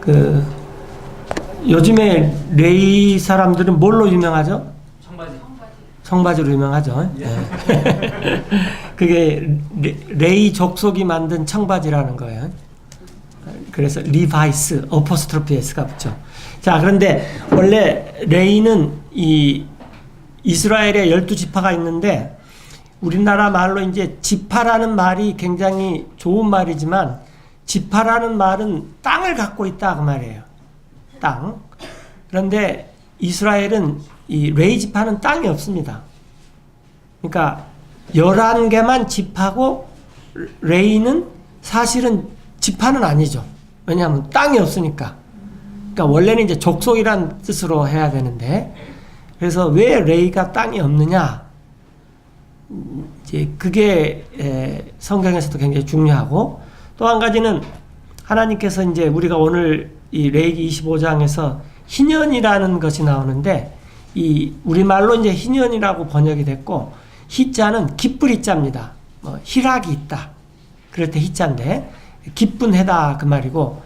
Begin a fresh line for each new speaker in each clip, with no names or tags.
그 요즘에 레이 사람들은 뭘로 유명하죠? 청바지로 유명하죠. 예. 그게 레이 족속이 만든 청바지라는 거예요. 그래서 리바이스 어포스트로피 S가 붙죠. 자, 그런데 원래 레이는 이 이스라엘에 12지파가 있는데 우리나라 말로 이제 지파라는 말이 굉장히 좋은 말이지만 지파라는 말은 땅을 갖고 있다 그 말이에요. 땅. 그런데 이스라엘은 이 레이 지파는 땅이 없습니다. 그러니까 11개만 지파고 레이는 사실은 지파는 아니죠. 왜냐하면 땅이 없으니까. 그러니까 원래는 이제 족속이란 뜻으로 해야 되는데 그래서 왜 레이가 땅이 없느냐? 이제 그게 성경에서도 굉장히 중요하고 또 한 가지는 하나님께서 이제 우리가 오늘 이 레위기 25장에서 희년이라는 것이 나오는데 이 우리말로 이제 희년이라고 번역이 됐고 희자는 기쁠 희자입니다. 희락이 있다. 그럴 때 희자인데 기쁜 해다 그 말이고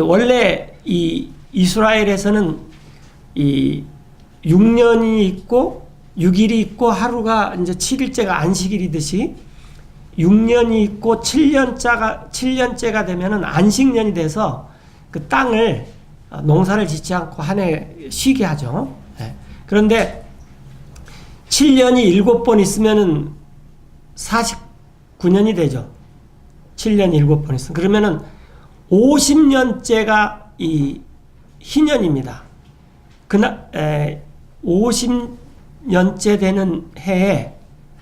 원래 이 이스라엘에서는 이 6년이 있고 6일이 있고 하루가 이제 7일째가 안식일이듯이 6년이 있고 7년째가 되면은 안식년이 돼서 그 땅을 농사를 짓지 않고 한 해 쉬게 하죠. 그런데 7년이 7번 있으면은 49년이 되죠. 7년 7번 있으면. 그러면은 50년째가 이 희년입니다. 50년째 되는 해에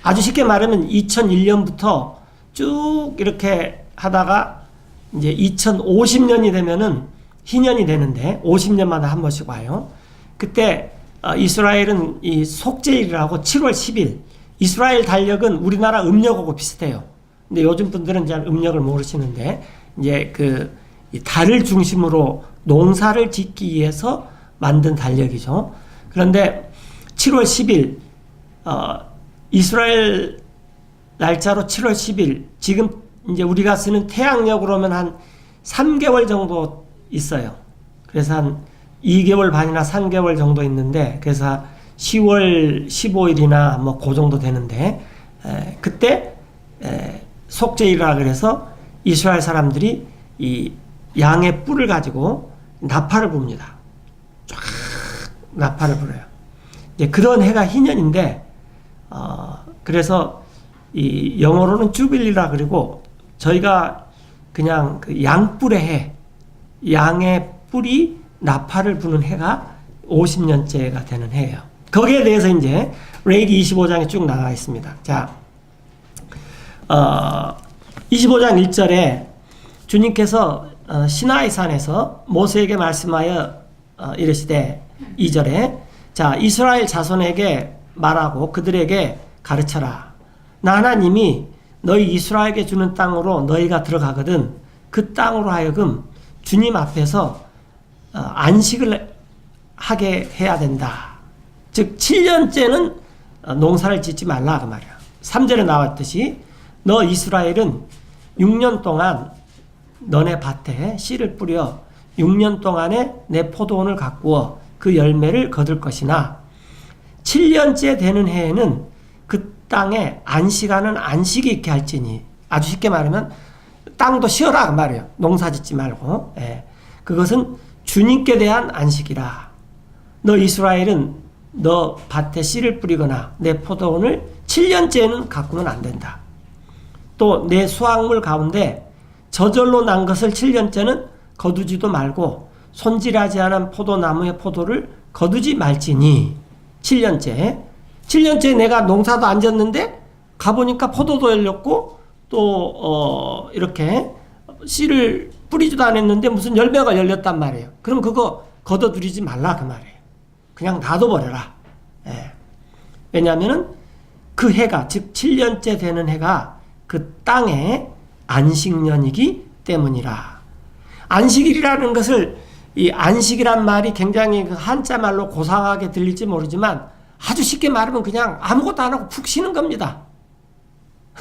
아주 쉽게 말하면 2001년부터 쭉 이렇게 하다가 이제 2050년이 되면은 희년이 되는데 50년마다 한 번씩 와요. 그때 이스라엘은 이 속죄일이라고 7월 10일 이스라엘 달력은 우리나라 음력하고 비슷해요. 근데 요즘 분들은 잘 음력을 모르시는데 이제 이 달을 중심으로 농사를 짓기 위해서 만든 달력이죠. 그런데 7월 10일 이스라엘 날짜로 7월 10일 지금 이제 우리가 쓰는 태양력으로 하면 한 3개월 정도 있어요. 그래서 한 2개월 반이나 3개월 정도 있는데 그래서 10월 15일이나 뭐 그 정도 되는데 그때 속죄일이라 그래서 이스라엘 사람들이 이 양의 뿔을 가지고 나팔을 붑니다. 쫙 나팔을 불어요. 이제 그런 해가 희년인데 그래서 이 영어로는 주빌리라 그리고 저희가 그냥 그 양뿔의 해, 양의 뿔이 나팔을 부는 해가 50년째가 되는 해예요. 거기에 대해서 이제 레위기 25장에 쭉 나와 있습니다. 자, 25장 1절에 주님께서 시나이 산에서 모세에게 말씀하여 이르시되 2절에 자 이스라엘 자손에게 말하고 그들에게 가르쳐라. 나 하나님이 너희 이스라엘에게 주는 땅으로 너희가 들어가거든 그 땅으로 하여금 주님 앞에서 안식을 하게 해야 된다. 즉 7년째는 농사를 짓지 말라 그 말이야. 3절에 나왔듯이 너 이스라엘은 6년 동안 너네 밭에 씨를 뿌려 6년 동안에 내 포도원을 가꾸어 그 열매를 거둘 것이나 7년째 되는 해에는 그 땅에 안식하는 안식이 있게 할지니 아주 쉽게 말하면 땅도 쉬어라 그 말이에요. 농사 짓지 말고 그것은 주님께 대한 안식이라. 너 이스라엘은 너 밭에 씨를 뿌리거나 내 포도원을 7년째는 가꾸면 안 된다. 또 내 수확물 가운데 저절로 난 것을 7년째는 거두지도 말고 손질하지 않은 포도나무의 포도를 거두지 말지니 7년째 내가 농사도 안 졌는데 가보니까 포도도 열렸고 또 이렇게 씨를 뿌리지도 않았는데 무슨 열매가 열렸단 말이에요. 그럼 그거 걷어들이지 말라 그 말이에요. 그냥 놔둬버려라. 왜냐하면은 그 해가 즉 7년째 되는 해가 그 땅의 안식년이기 때문이라. 안식일이라는 것을 이 안식이란 말이 굉장히 그 한자 말로 고상하게 들릴지 모르지만 아주 쉽게 말하면 그냥 아무것도 안 하고 푹 쉬는 겁니다.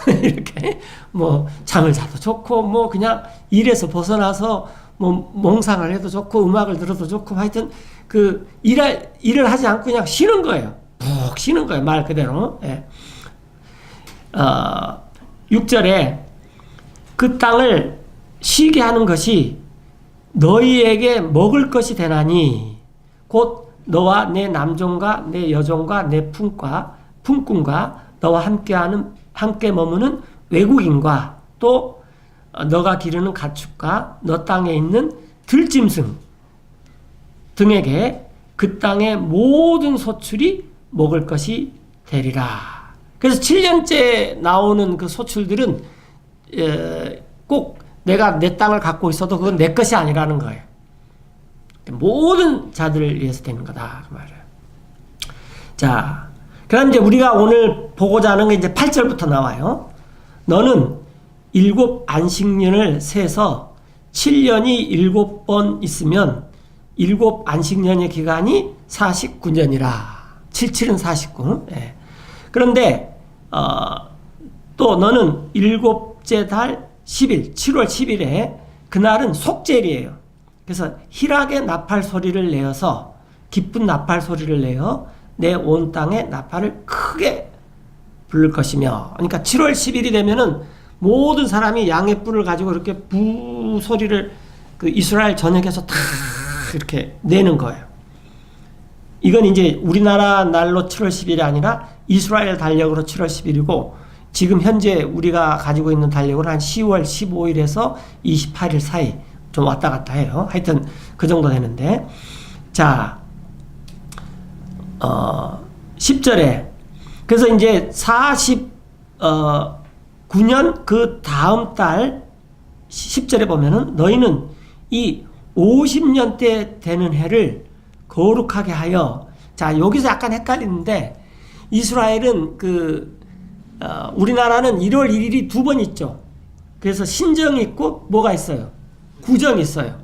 이렇게 뭐 잠을 자도 좋고 뭐 그냥 일에서 벗어나서 뭐 몽상을 해도 좋고 음악을 들어도 좋고 하여튼 그 일을 하지 않고 그냥 쉬는 거예요. 푹 쉬는 거예요. 말 그대로. 예. 6절에 그 땅을 쉬게 하는 것이 너희에게 먹을 것이 되나니 곧 너와 내 남종과 내 여종과 내 품꾼과 너와 함께 머무는 외국인과 또 너가 기르는 가축과 너 땅에 있는 들짐승 등에게 그 땅의 모든 소출이 먹을 것이 되리라. 그래서 7년째 나오는 그 소출들은 꼭 내가 내 땅을 갖고 있어도 그건 내 것이 아니라는 거예요. 모든 자들을 위해서 되는 거다 그 말이에요. 자, 그럼 이제 우리가 오늘 보고자 하는 게 이제 8절부터 나와요. 너는 7 안식년을 세서 7년이 7번 있으면 7 안식년의 기간이 49년이라. 77은 49. 예. 그런데 또 너는 7째 달 10일, 7월 10일에 그날은 속죄일이에요. 그래서 희락의 나팔 소리를 내어서 기쁜 나팔 소리를 내어 내 온 땅에 나팔을 크게 부를 것이며, 그러니까 7월 10일이 되면은 모든 사람이 양의 뿔을 가지고 이렇게 부 소리를 그 이스라엘 전역에서 다 이렇게 내는 거예요. 이건 이제 우리나라 날로 7월 10일이 아니라 이스라엘 달력으로 7월 10일이고 지금 현재 우리가 가지고 있는 달력으로 한 10월 15일에서 28일 사이 좀 왔다 갔다 해요. 하여튼 그 정도 되는데, 자 10절에 그래서 이제 49년 그 다음 달 10절에 보면은 너희는 이 50년 때 되는 해를 거룩하게 하여. 자, 여기서 약간 헷갈리는데 이스라엘은 우리나라는 1월 1일이 2번 있죠. 그래서 신정이 있고 뭐가 있어요? 구정이 있어요.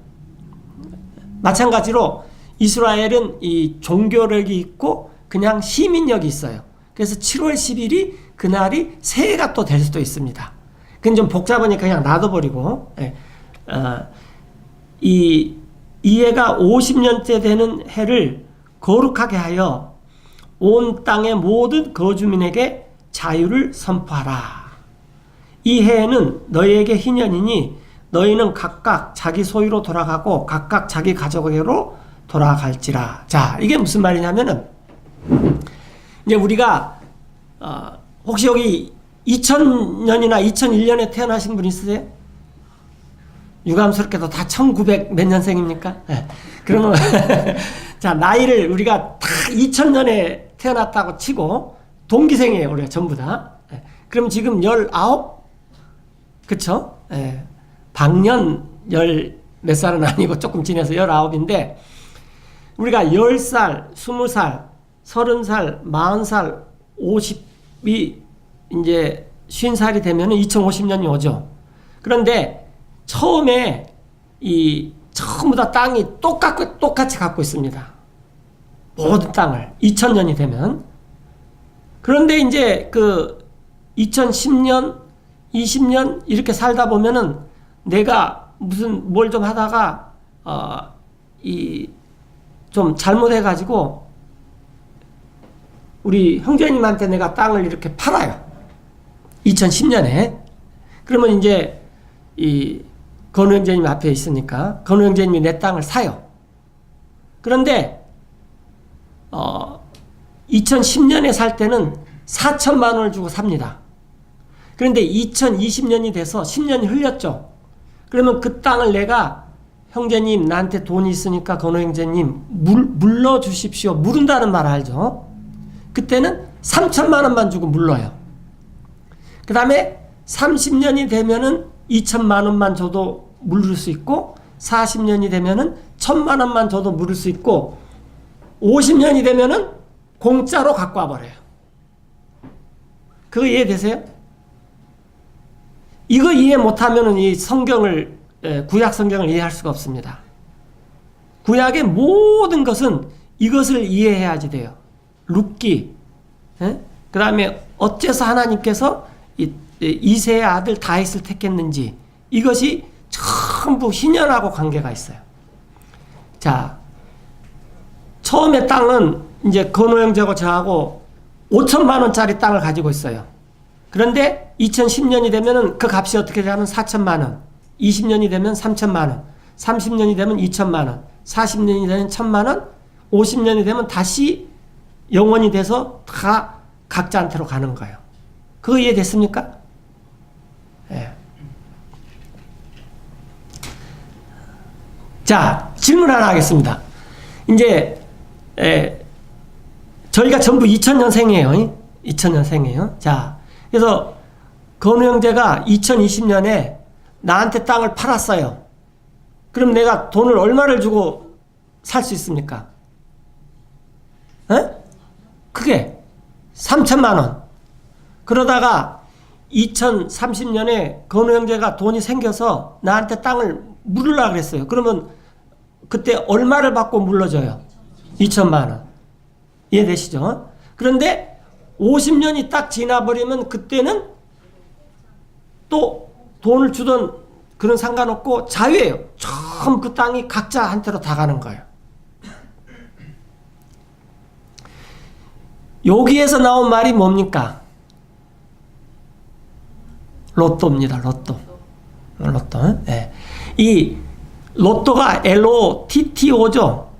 마찬가지로 이스라엘은 이 종교력이 있고 그냥 시민력이 있어요. 그래서 7월 10일이 그날이 새해가 또 될 수도 있습니다. 그건 좀 복잡하니까 그냥 놔둬버리고, 이 해가 50년째 되는 해를 거룩하게 하여 온 땅의 모든 거주민에게 자유를 선포하라. 이 해에는 너희에게 희년이니 너희는 각각 자기 소유로 돌아가고 각각 자기 가족에게로 돌아갈지라. 자, 이게 무슨 말이냐면은 이제 우리가 혹시 여기 2000년이나 2001년에 태어나신 분 있으세요? 유감스럽게도 다 1900 몇 년생입니까? 네. 그러면 자, 나이를 우리가 다 2000년에 태어났다고 치고 동기생이에요. 우리가 전부 다. 네. 그럼 지금 19? 그쵸? 네. 방년 몇 살은 아니고 조금 지내서 19인데 우리가 10살, 20살, 30살, 40살, 50이 이제 50살이 되면은 2050년이 오죠. 그런데 처음에 전부 다 땅이 똑같이 갖고 있습니다. 모든 땅을 2000년이 되면. 그런데 이제 2010년, 20년 이렇게 살다 보면은 내가 무슨 뭘 좀 하다가 좀 잘못해가지고 우리 형제님한테 내가 땅을 이렇게 팔아요. 2010년에. 그러면 이제 건우 형제님 앞에 있으니까 건우 형제님이 내 땅을 사요. 그런데 2010년에 살 때는 4천만 원을 주고 삽니다. 그런데 2020년이 돼서 10년이 흘렸죠. 그러면 그 땅을 내가 형제님 나한테 돈이 있으니까 건우 형제님 물러주십시오. 물은다는 말 알죠? 그때는 3천만 원만 주고 물러요. 그 다음에 30년이 되면은 2천만 원만 줘도 물을 수 있고 40년이 되면은 1,000만 원만 줘도 물을 수 있고 50년이 되면은 공짜로 갖고 와버려요. 그거 이해되세요? 이거 이해 못하면은 이 구약 성경을 이해할 수가 없습니다. 구약의 모든 것은 이것을 이해해야지 돼요. 룻기, 그 다음에 어째서 하나님께서 이세의 아들 다윗을 택했는지, 이것이 전부 희년하고 관계가 있어요. 자, 처음에 땅은 이제 건호 형제하고 저하고 5천만 원짜리 땅을 가지고 있어요. 그런데 2010년이 되면은 그 값이 어떻게 되냐면 4천만 원, 20년이 되면 3천만 원, 30년이 되면 2천만 원, 40년이 되면 1천만 원, 50년이 되면 다시 영원이 돼서 다 각자한테로 가는 거예요. 그거 이해됐습니까? 예. 자, 질문 하나 하겠습니다. 이제 저희가 전부 2000년생이에요. 2000년생이에요. 자, 그래서 건우 형제가 2020년에 나한테 땅을 팔았어요. 그럼 내가 돈을 얼마를 주고 살 수 있습니까? 그게 3천만 원. 그러다가 2030년에 건우 형제가 돈이 생겨서 나한테 땅을 물으려고 그랬어요. 그러면 그때 얼마를 받고 물러줘요? 2천만 원. 이해되시죠? 그런데 50년이 딱 지나버리면 그때는 또 돈을 주던 그런 상관없고 자유예요. 처음 그 땅이 각자한테로 다 가는 거예요. 여기에서 나온 말이 뭡니까? 로또입니다. 로또. 네. 이 로또가 LOTTO죠.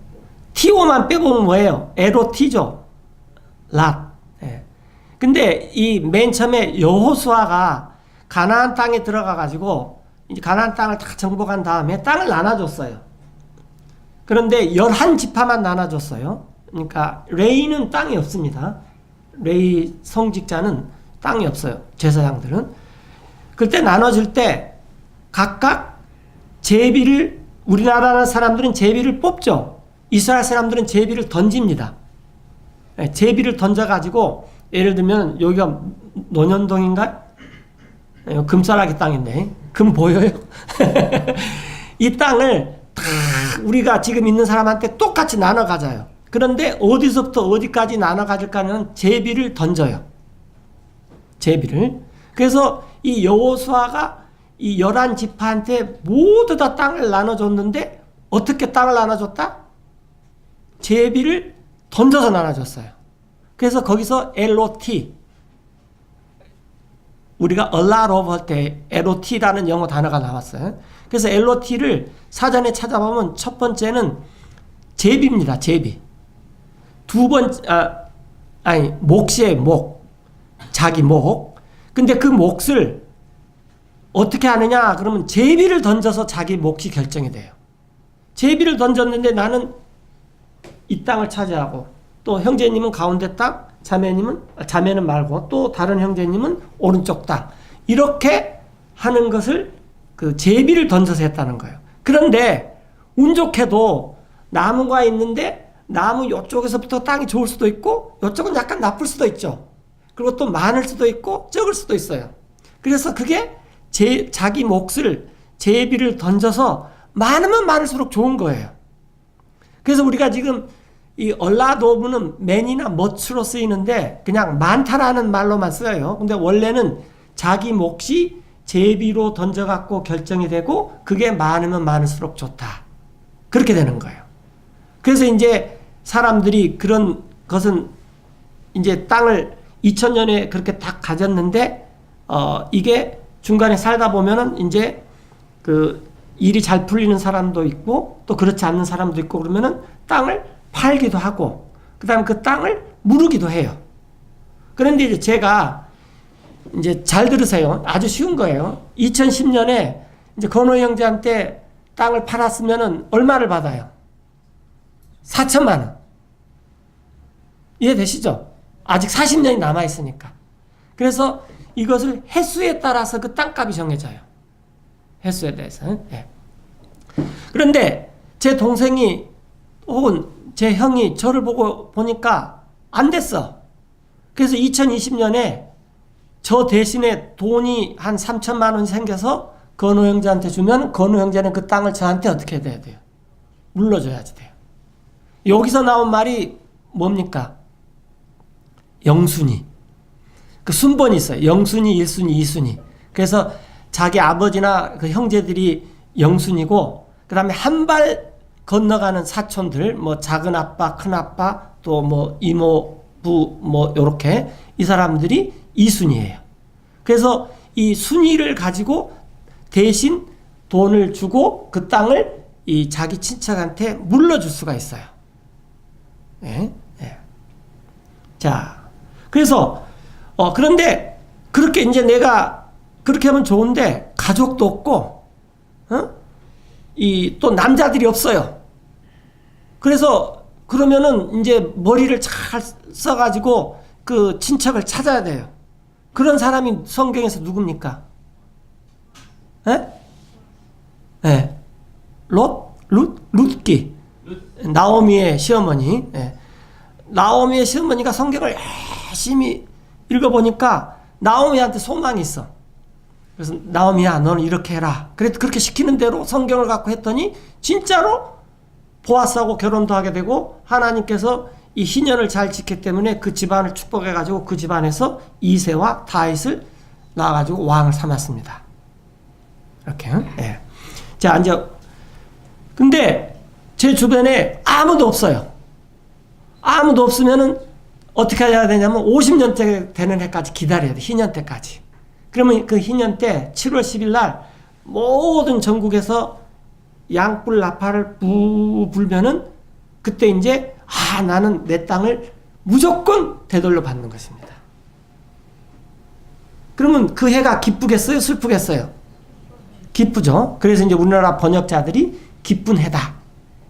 TO만 빼보면 뭐예요? LOT죠. 락. 네. 근데 이 맨 처음에 여호수아가 가나안 땅에 들어가 가지고 이제 가나안 땅을 다 정복한 다음에 땅을 나눠줬어요. 그런데 11지파만 나눠줬어요. 그러니까 레위는 땅이 없습니다. 레위 성직자는 땅이 없어요. 제사장들은. 그때 나눠줄 때 각각 제비를, 우리나라 사람들은 제비를 뽑죠. 이스라엘 사람들은 제비를 던집니다. 제비를 던져가지고 예를 들면 여기가 논현동인가? 금싸라기 땅인데 금 보여요? 이 땅을 다 우리가 지금 있는 사람한테 똑같이 나눠 가져요. 그런데 어디서부터 어디까지 나눠 가질까는 제비를 던져요. 제비를. 그래서 이 여호수아가 이 11지파한테 모두 다 땅을 나눠줬는데 어떻게 땅을 나눠줬다? 제비를 던져서 나눠줬어요. 그래서 거기서 LOT, 우리가 a lot of 할 때 LOT라는 영어 단어가 나왔어요. 그래서 LOT를 사전에 찾아보면 첫 번째는 제비입니다. 제비. 두 번째, 몫이에요. 몫. 자기 몫. 근데 그 몫을 어떻게 하느냐? 그러면 제비를 던져서 자기 몫이 결정이 돼요. 제비를 던졌는데 나는 이 땅을 차지하고 또 형제님은 가운데 땅, 자매는 말고 또 다른 형제님은 오른쪽 땅. 이렇게 하는 것을 그 제비를 던져서 했다는 거예요. 그런데 운 좋게도 나무가 있는데 나무 이쪽에서부터 땅이 좋을 수도 있고 이쪽은 약간 나쁠 수도 있죠. 그리고 또 많을 수도 있고 적을 수도 있어요. 그래서 그게 자기 몫을 제비를 던져서 많으면 많을수록 좋은 거예요. 그래서 우리가 지금 이 얼라도브는 맨이나 멋으로 쓰이는데 그냥 많다라는 말로만 써요. 근데 원래는 자기 몫이 제비로 던져갖고 결정이 되고 그게 많으면 많을수록 좋다. 그렇게 되는 거예요. 그래서 이제 사람들이 그런 것은 이제 땅을 2000년에 그렇게 딱 가졌는데 이게 중간에 살다 보면은 이제 그 일이 잘 풀리는 사람도 있고 또 그렇지 않는 사람도 있고 그러면은 땅을 팔기도 하고 그 다음에 그 땅을 무르기도 해요. 그런데 이제 제가 이제 잘 들으세요. 아주 쉬운 거예요. 2010년에 이제 건호 형제한테 땅을 팔았으면은 얼마를 받아요? 4천만 원. 이해되시죠? 아직 40년이 남아있으니까. 그래서 이것을 횟수에 따라서 그 땅값이 정해져요. 횟수에 대해서. 네. 그런데 제 동생이 혹은 제 형이 저를 보니까 안 됐어. 그래서 2020년에 저 대신에 돈이 한 3천만 원이 생겨서 건우 형제한테 주면 건우 형제는 그 땅을 저한테 어떻게 해야 돼요? 물러줘야지 돼요. 여기서 나온 말이 뭡니까? 영순위. 그 순번이 있어요. 영순위, 일순위, 이순위. 그래서 자기 아버지나 그 형제들이 영순이고, 그 다음에 한 발 건너가는 사촌들, 뭐 작은 아빠, 큰 아빠, 또 뭐 이모부, 뭐 요렇게 이 사람들이 이순이에요. 그래서 이 순이를 가지고 대신 돈을 주고 그 땅을 이 자기 친척한테 물러줄 수가 있어요. 예? 예. 자, 그래서 그런데 그렇게 이제 내가 그렇게 하면 좋은데 가족도 없고, 이 또 남자들이 없어요. 그래서 그러면은 이제 머리를 잘 써가지고 그 친척을 찾아야 돼요. 그런 사람이 성경에서 누굽니까? 예? 예. 룻기. 나오미의 시어머니. 예. 나오미의 시어머니가 성경을 열심히 읽어보니까 나오미한테 소망이 있어. 그래서 나오미야, 너는 이렇게 해라. 그렇게 시키는 대로 성경을 갖고 했더니 진짜로 보아스하고 결혼도 하게 되고, 하나님께서 이 희년을 잘 지켰기 때문에 그 집안을 축복해가지고 그 집안에서 이새와 다윗을 낳아가지고 왕을 삼았습니다. 이렇게. 예. 자, 이제 근데 제 주변에 아무도 없어요. 아무도 없으면은 어떻게 해야 되냐면 50년째 되는 해까지 기다려야 돼. 희년 때까지. 그러면 그 희년 때 7월 10일 날 모든 전국에서 양뿔 나팔을 불면은 그때 이제 나는 내 땅을 무조건 되돌려 받는 것입니다. 그러면 그 해가 기쁘겠어요? 슬프겠어요? 기쁘죠. 그래서 이제 우리나라 번역자들이 기쁜 해다.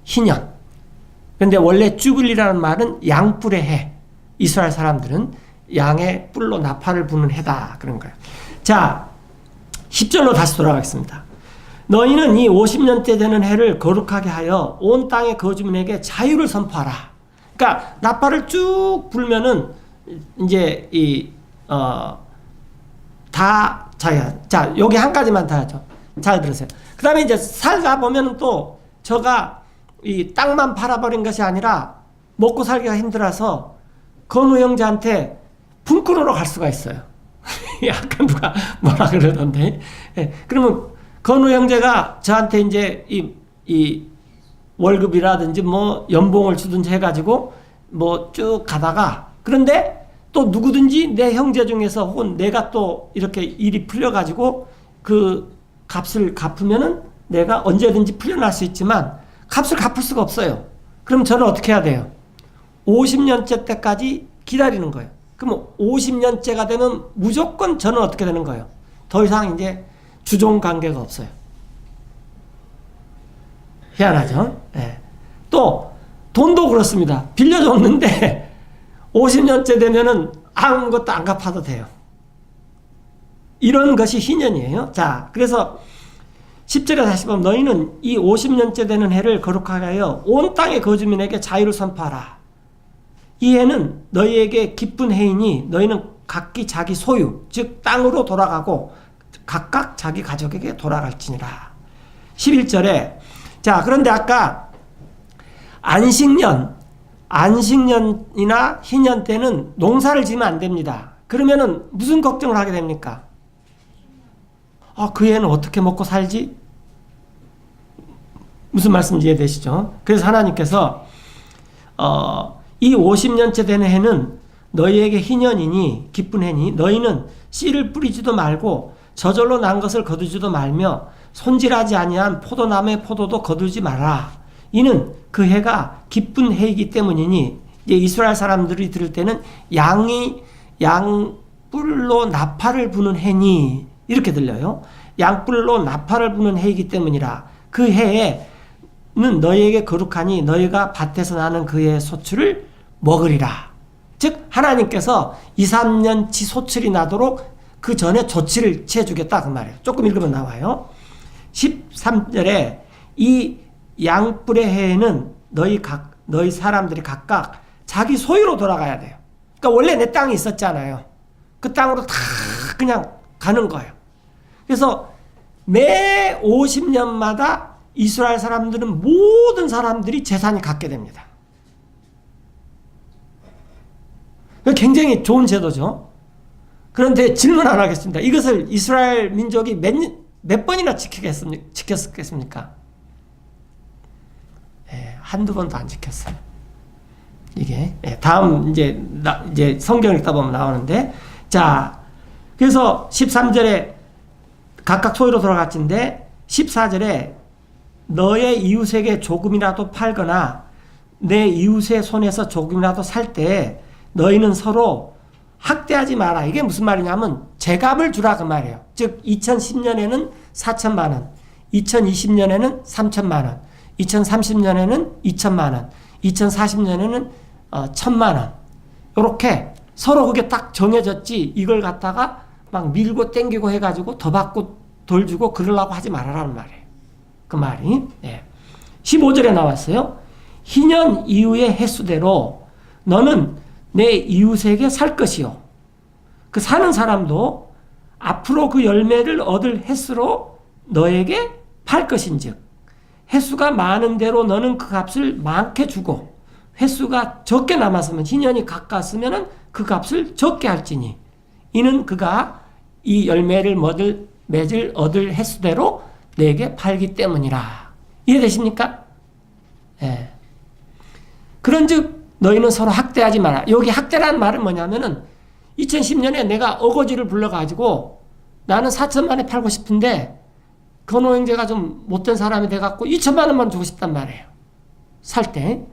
희년. 그런데 원래 주빌리라는 말은 양뿔의 해. 이스라엘 사람들은 양의 뿔로 나팔을 부는 해다. 그런 거예요. 자, 10절로 다시 돌아가겠습니다. 너희는 이 50년째 되는 해를 거룩하게 하여 온 땅의 거주민에게 자유를 선포하라. 그러니까 나팔을 쭉 불면은 이제 다 자야. 자, 여기 한 가지만 더 하죠. 잘 들으세요. 그 다음에 이제 살다 보면은 또 저가 이 땅만 팔아버린 것이 아니라 먹고 살기가 힘들어서 건우 형제한테 품 끊으러 갈 수가 있어요. 약간 누가 뭐라 그러던데. 예, 그러면 건우 형제가 저한테 이제 이 월급이라든지 뭐 연봉을 주든지 해가지고 뭐 쭉 가다가, 그런데 또 누구든지 내 형제 중에서 혹은 내가 또 이렇게 일이 풀려가지고 그 값을 갚으면은 내가 언제든지 풀려날 수 있지만 값을 갚을 수가 없어요. 그럼 저는 어떻게 해야 돼요? 50년째 때까지 기다리는 거예요. 그럼 50년째가 되면 무조건 저는 어떻게 되는 거예요? 더 이상 이제 주종 관계가 없어요. 희한하죠? 네. 또 돈도 그렇습니다. 빌려줬는데 50년째 되면은 아무것도 안 갚아도 돼요. 이런 것이 희년이에요. 자, 그래서 10절에 다시 보면 너희는 이 50년째 되는 해를 거룩하게 하여 온 땅의 거주민에게 자유를 선포하라. 이 해는 너희에게 기쁜 해이니 너희는 각기 자기 소유, 즉 땅으로 돌아가고 각각 자기 가족에게 돌아갈지니라. 11절에 자, 그런데 아까 안식년이나 희년 때는 농사를 지으면 안 됩니다. 그러면은 무슨 걱정을 하게 됩니까? 그 애는 어떻게 먹고 살지? 무슨 말씀인지 이해되시죠? 그래서 하나님께서 이 50년째 되는 해는 너희에게 희년이니 기쁜 해니 너희는 씨를 뿌리지도 말고 저절로 난 것을 거두지도 말며 손질하지 아니한 포도나무의 포도도 거두지 마라. 이는 그 해가 기쁜 해이기 때문이니, 이제 이스라엘 사람들이 들을 때는 양뿔로 나팔을 부는 해니 이렇게 들려요. 양뿔로 나팔을 부는 해이기 때문이라. 그 해에는 너희에게 거룩하니 너희가 밭에서 나는 그 해의 소출을 먹으리라. 즉 하나님께서 2, 3년치 소출이 나도록 그 전에 조치를 취해주겠다 그 말이에요. 조금 읽으면 나와요. 13절에 이 양뿔의 해에는 너희 사람들이 각각 자기 소유로 돌아가야 돼요. 그러니까 원래 내 땅이 있었잖아요. 그 땅으로 다 그냥 가는 거예요. 그래서 매 50년마다 이스라엘 사람들은 모든 사람들이 재산이 갖게 됩니다. 굉장히 좋은 제도죠. 그런데 질문 하나 하겠습니다. 이것을 이스라엘 민족이 몇 번이나 지켰겠습니까? 예, 한두 번도 안 지켰어요. 이게 예, 다음 이제 성경 읽다 보면 나오는데, 자, 그래서 13절에 각각 소유로 돌아갔는데 14절에 너의 이웃에게 조금이라도 팔거나 내 이웃의 손에서 조금이라도 살 때 너희는 서로 학대하지 마라. 이게 무슨 말이냐면 제값을 주라 그 말이에요. 즉 2010년에는 4천만 원, 2020년에는 3천만 원, 2030년에는 2천만 원, 2040년에는 1,000만 원. 이렇게 서로 그게 딱 정해졌지, 이걸 갖다가 막 밀고 땡기고 해가지고 더 받고 덜 주고 그러려고 하지 말아라는 말이에요. 그 말이. 예. 15절에 나왔어요. 희년 이후의 횟수대로 너는 내 이웃에게 살 것이요. 그 사는 사람도 앞으로 그 열매를 얻을 횟수로 너에게 팔 것인즉 횟수가 많은 대로 너는 그 값을 많게 주고 횟수가 적게 남았으면 희년이 가까웠으면 그 값을 적게 할지니 이는 그가 이 열매를 맺을 얻을 횟수대로 내게 팔기 때문이라. 이해되십니까? 예. 그런즉 너희는 서로 학대하지 마라. 여기 학대라는 말은 뭐냐면은 2010년에 내가 어거지를 불러가지고 나는 4천만 원에 팔고 싶은데 건호 형제가 좀 못된 사람이 돼갖고 2천만 원만 주고 싶단 말이에요. 살 때.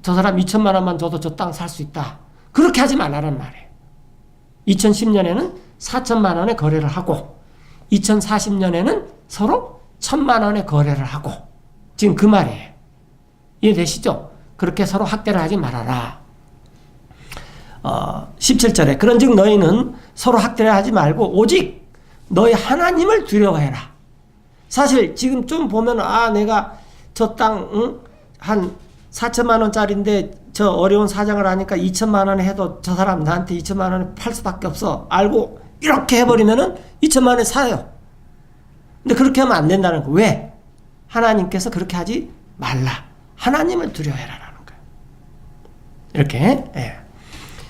저 사람 2천만 원만 줘도 저 땅 살 수 있다. 그렇게 하지 말라는 말이에요. 2010년에는 4천만 원에 거래를 하고 2040년에는 서로 1,000만 원에 거래를 하고 지금 그 말이에요. 이해되시죠? 그렇게 서로 학대를 하지 말아라. 17절에 그런즉 너희는 서로 학대를 하지 말고 오직 너희 하나님을 두려워해라. 사실 지금 좀 보면 내가 저 땅 한 4천만 원짜리인데 저 어려운 사정을 하니까 2천만 원에 해도 저 사람 나한테 2천만 원에 팔 수밖에 없어. 알고 이렇게 해버리면은 2천만 원에 사요. 근데 그렇게 하면 안 된다는 거. 왜? 하나님께서 그렇게 하지 말라. 하나님을 두려워해라. 이렇게. 예.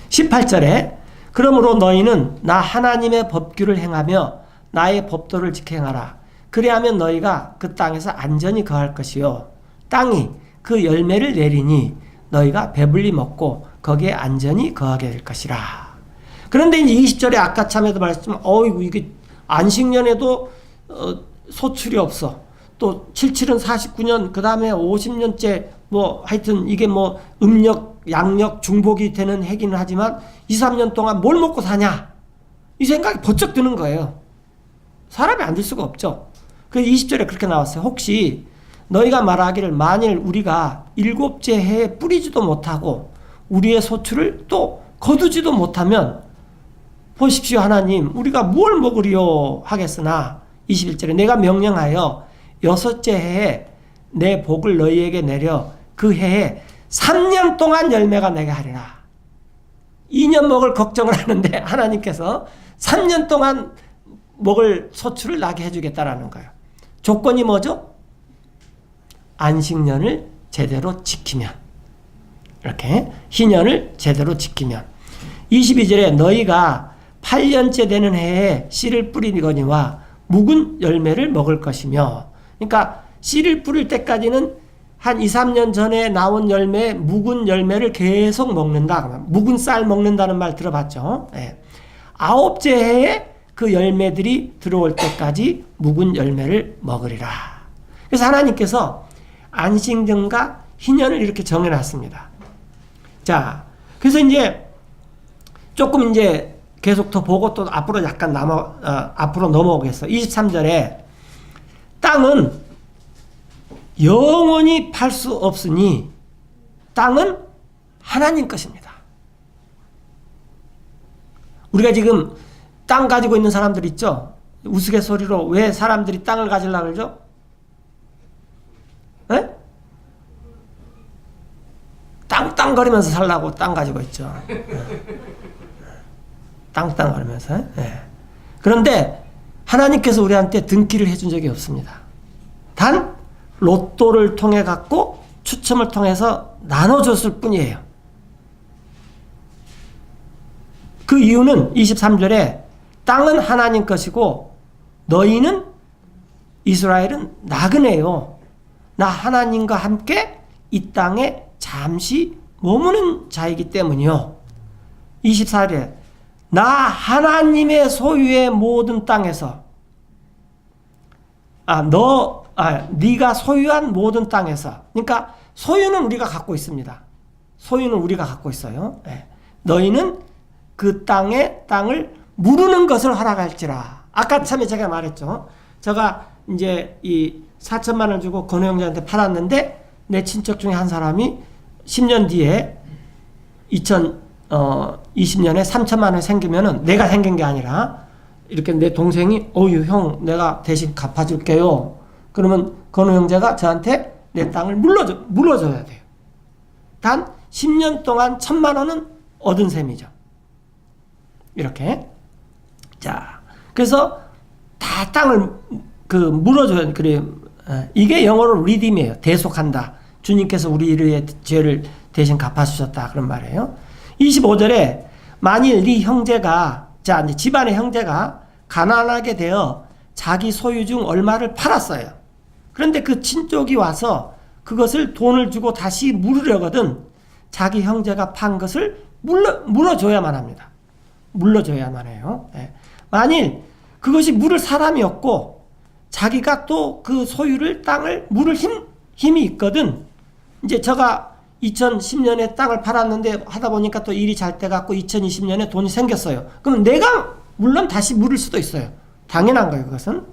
18절에 그러므로 너희는 나 하나님의 법규를 행하며 나의 법도를 지켜행하라. 그리하면 너희가 그 땅에서 안전히 거할 것이요 땅이 그 열매를 내리니 너희가 배불리 먹고 거기에 안전히 거하게 될 것이라. 그런데 이제 20절에 아까 참에도 말했지만 이게 안식년에도 소출이 없어. 또 77은 49년 그 다음에 50년째 뭐 하여튼 이게 뭐 음력 양력 중복이 되는 해기는 하지만 2, 3년 동안 뭘 먹고 사냐 이 생각이 번쩍 드는 거예요. 사람이 안 들 수가 없죠. 그래서 20절에 그렇게 나왔어요. 혹시 너희가 말하기를 만일 우리가 7째 해에 뿌리지도 못하고 우리의 소출을 또 거두지도 못하면 보십시오 하나님 우리가 뭘 먹으리요 하겠으나 21절에 내가 명령하여 6째 해에 내 복을 너희에게 내려 그 해에 3년 동안 열매가 나게 하리라. 2년 먹을 걱정을 하는데 하나님께서 3년 동안 먹을 소출을 나게 해주겠다라는 거예요. 조건이 뭐죠? 안식년을 제대로 지키면. 이렇게 희년을 제대로 지키면. 22절에 너희가 8년째 되는 해에 씨를 뿌리거니와 묵은 열매를 먹을 것이며, 그러니까 씨를 뿌릴 때까지는 한 2, 3년 전에 나온 열매, 묵은 열매를 계속 먹는다. 묵은 쌀 먹는다는 말 들어봤죠? 네. 9째 해에 그 열매들이 들어올 때까지 묵은 열매를 먹으리라. 그래서 하나님께서 안식년과 희년을 이렇게 정해놨습니다. 자, 그래서 이제 조금 이제 계속 더 보고 또 앞으로 약간 앞으로 넘어오겠어. 23절에 땅은 영원히 팔 수 없으니 땅은 하나님 것입니다. 우리가 지금 땅 가지고 있는 사람들 있죠? 우스갯소리로 왜 사람들이 땅을 가지려고 그러죠? 에? 땅땅거리면서 살라고 땅 가지고 있죠. 땅땅거리면서. 네. 그런데 하나님께서 우리한테 등기를 해준 적이 없습니다. 단 로또를 통해 갖고 추첨을 통해서 나눠줬을 뿐이에요. 그 이유는 23절에 땅은 하나님 것이고 너희는 이스라엘은 나그네요. 나 하나님과 함께 이 땅에 잠시 머무는 자이기 때문이요. 24절 나 하나님의 소유의 모든 땅에서 네가 소유한 모든 땅에서, 그러니까 소유는 우리가 갖고 있습니다. 소유는 우리가 갖고 있어요. 너희는 그 땅을 무르는 것을 허락할지라. 아까 참에 제가 말했죠. 제가 이제 이 4천만 원 주고 건우 형제한테 팔았는데 내 친척 중에 한 사람이 10년 뒤에 2020년에 3천만 원 생기면은 내가 생긴 게 아니라 이렇게 내 동생이 형 내가 대신 갚아줄게요. 그러면 건우 형제가 저한테 내 땅을 물어줘야 돼요. 단 10년 동안 1,000만 원은 얻은 셈이죠. 이렇게. 자, 그래서 다 땅을 물어줘야 그래요. 이게 영어로 redeem이에요. 대속한다. 주님께서 우리의 죄를 대신 갚아주셨다. 그런 말이에요. 25절에 만일 네 형제가, 자, 이제 집안의 형제가 가난하게 되어 자기 소유 중 얼마를 팔았어요. 그런데 그 친족이 와서 그것을 돈을 주고 다시 물으려거든 자기 형제가 판 것을 물어줘야만 합니다. 물어줘야만 해요. 만일 그것이 물을 사람이 없고 자기가 또 그 소유를 땅을 물을 힘이 있거든. 이제 제가 2010년에 땅을 팔았는데 하다 보니까 또 일이 잘 돼갖고 2020년에 돈이 생겼어요. 그럼 내가 물론 다시 물을 수도 있어요. 당연한 거예요, 그것은.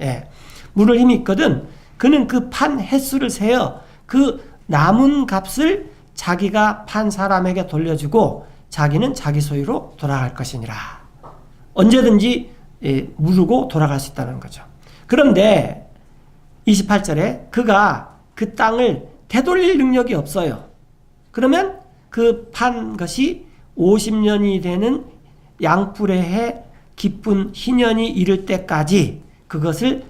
물을 힘이 있거든. 그는 그 판 횟수를 세어 그 남은 값을 자기가 판 사람에게 돌려주고 자기는 자기 소유로 돌아갈 것이니라. 언제든지 물고 돌아갈 수 있다는 거죠. 그런데 28절에 그가 그 땅을 되돌릴 능력이 없어요. 그러면 그 판 것이 50년이 되는 양뿔의 해 기쁜 희년이 이를 때까지 그것을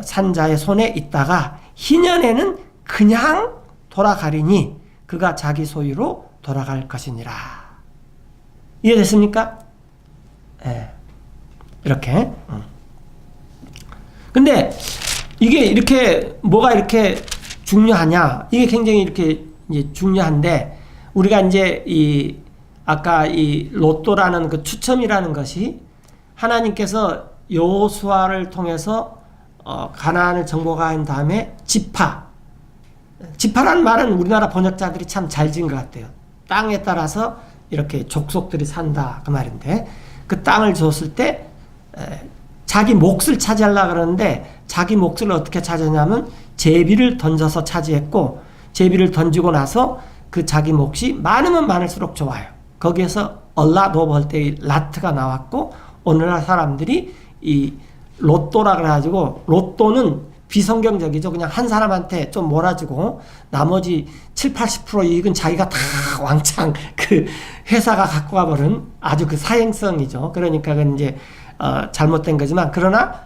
산자의 손에 있다가 희년에는 그냥 돌아가리니 그가 자기 소유로 돌아갈 것이니라. 이해됐습니까? 이렇게. 근데 이게 이렇게 뭐가 이렇게 중요하냐? 이게 굉장히 이렇게 이제 중요한데 우리가 이제 아까 이 로또라는 그 추첨이라는 것이 하나님께서 여호수아를 통해서 가나안을 정복한 다음에 지파라는 말은 우리나라 번역자들이 참 잘 지은 것 같아요. 땅에 따라서 이렇게 족속들이 산다 그 말인데 그 땅을 줬을 때 자기 몫을 차지하려고 그러는데 자기 몫을 어떻게 차지하냐면 제비를 던져서 차지했고 제비를 던지고 나서 그 자기 몫이 많으면 많을수록 좋아요. 거기에서 얼라도 볼 때 라트가 나왔고 오늘날 사람들이 이 로또라 그래가지고 로또는 비성경적이죠. 그냥 한 사람한테 좀 몰아주고 나머지 70-80% 이익은 자기가 다 왕창 그 회사가 갖고 가버린 아주 그 사행성이죠. 그러니까 그건 이제 잘못된 거지만 그러나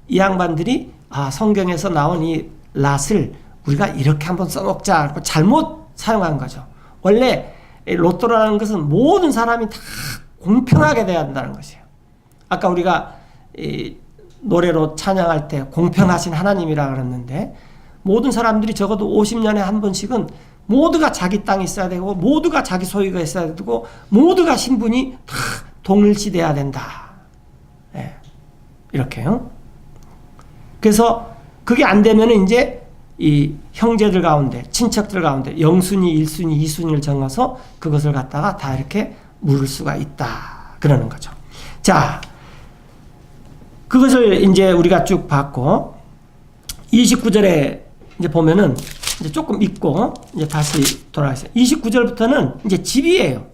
이 양반들이 성경에서 나온 이 랏을 우리가 이렇게 한번 써먹자 하고 잘못 사용한 거죠. 원래 로또라는 것은 모든 사람이 다 공평하게 돼야 한다는 것이에요. 아까 우리가 노래로 찬양할 때 공평하신 하나님이라 그랬는데 모든 사람들이 적어도 50년에 한 번씩은 모두가 자기 땅이 있어야 되고 모두가 자기 소유가 있어야 되고 모두가 신분이 다 동일시돼야 된다. 이렇게요. 그래서 그게 안 되면은 이제 이 형제들 가운데 친척들 가운데 영순위, 1순위, 2순위를 정해서 그것을 갖다가 다 이렇게 물을 수가 있다. 그러는 거죠. 자, 그것을 이제 우리가 쭉 봤고 29절에 이제 보면은 이제 조금 읽고 이제 다시 돌아가세요. 29절부터는 이제 집이에요.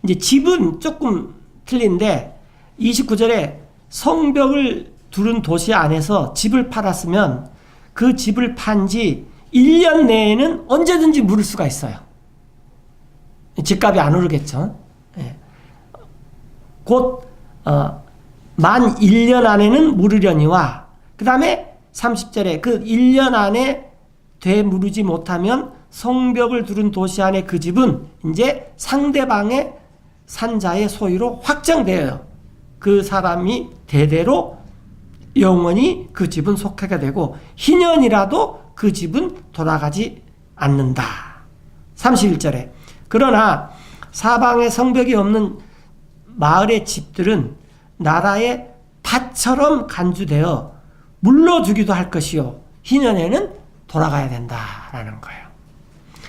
이제 집은 조금 틀린데 29절에 성벽을 두른 도시 안에서 집을 팔았으면 그 집을 판 지 1년 내에는 언제든지 물을 수가 있어요. 집값이 안 오르겠죠. 곧 만 1년 안에는 물으려니와 그 다음에 30절에 그 1년 안에 되무르지 못하면 성벽을 두른 도시 안에 그 집은 이제 상대방의 산자의 소유로 확정되어요. 그 사람이 대대로 영원히 그 집은 속하게 되고 희년이라도 그 집은 돌아가지 않는다. 31절에 그러나 사방에 성벽이 없는 마을의 집들은 나라의 밭처럼 간주되어 물러주기도 할 것이요 희년에는 돌아가야 된다라는 거예요.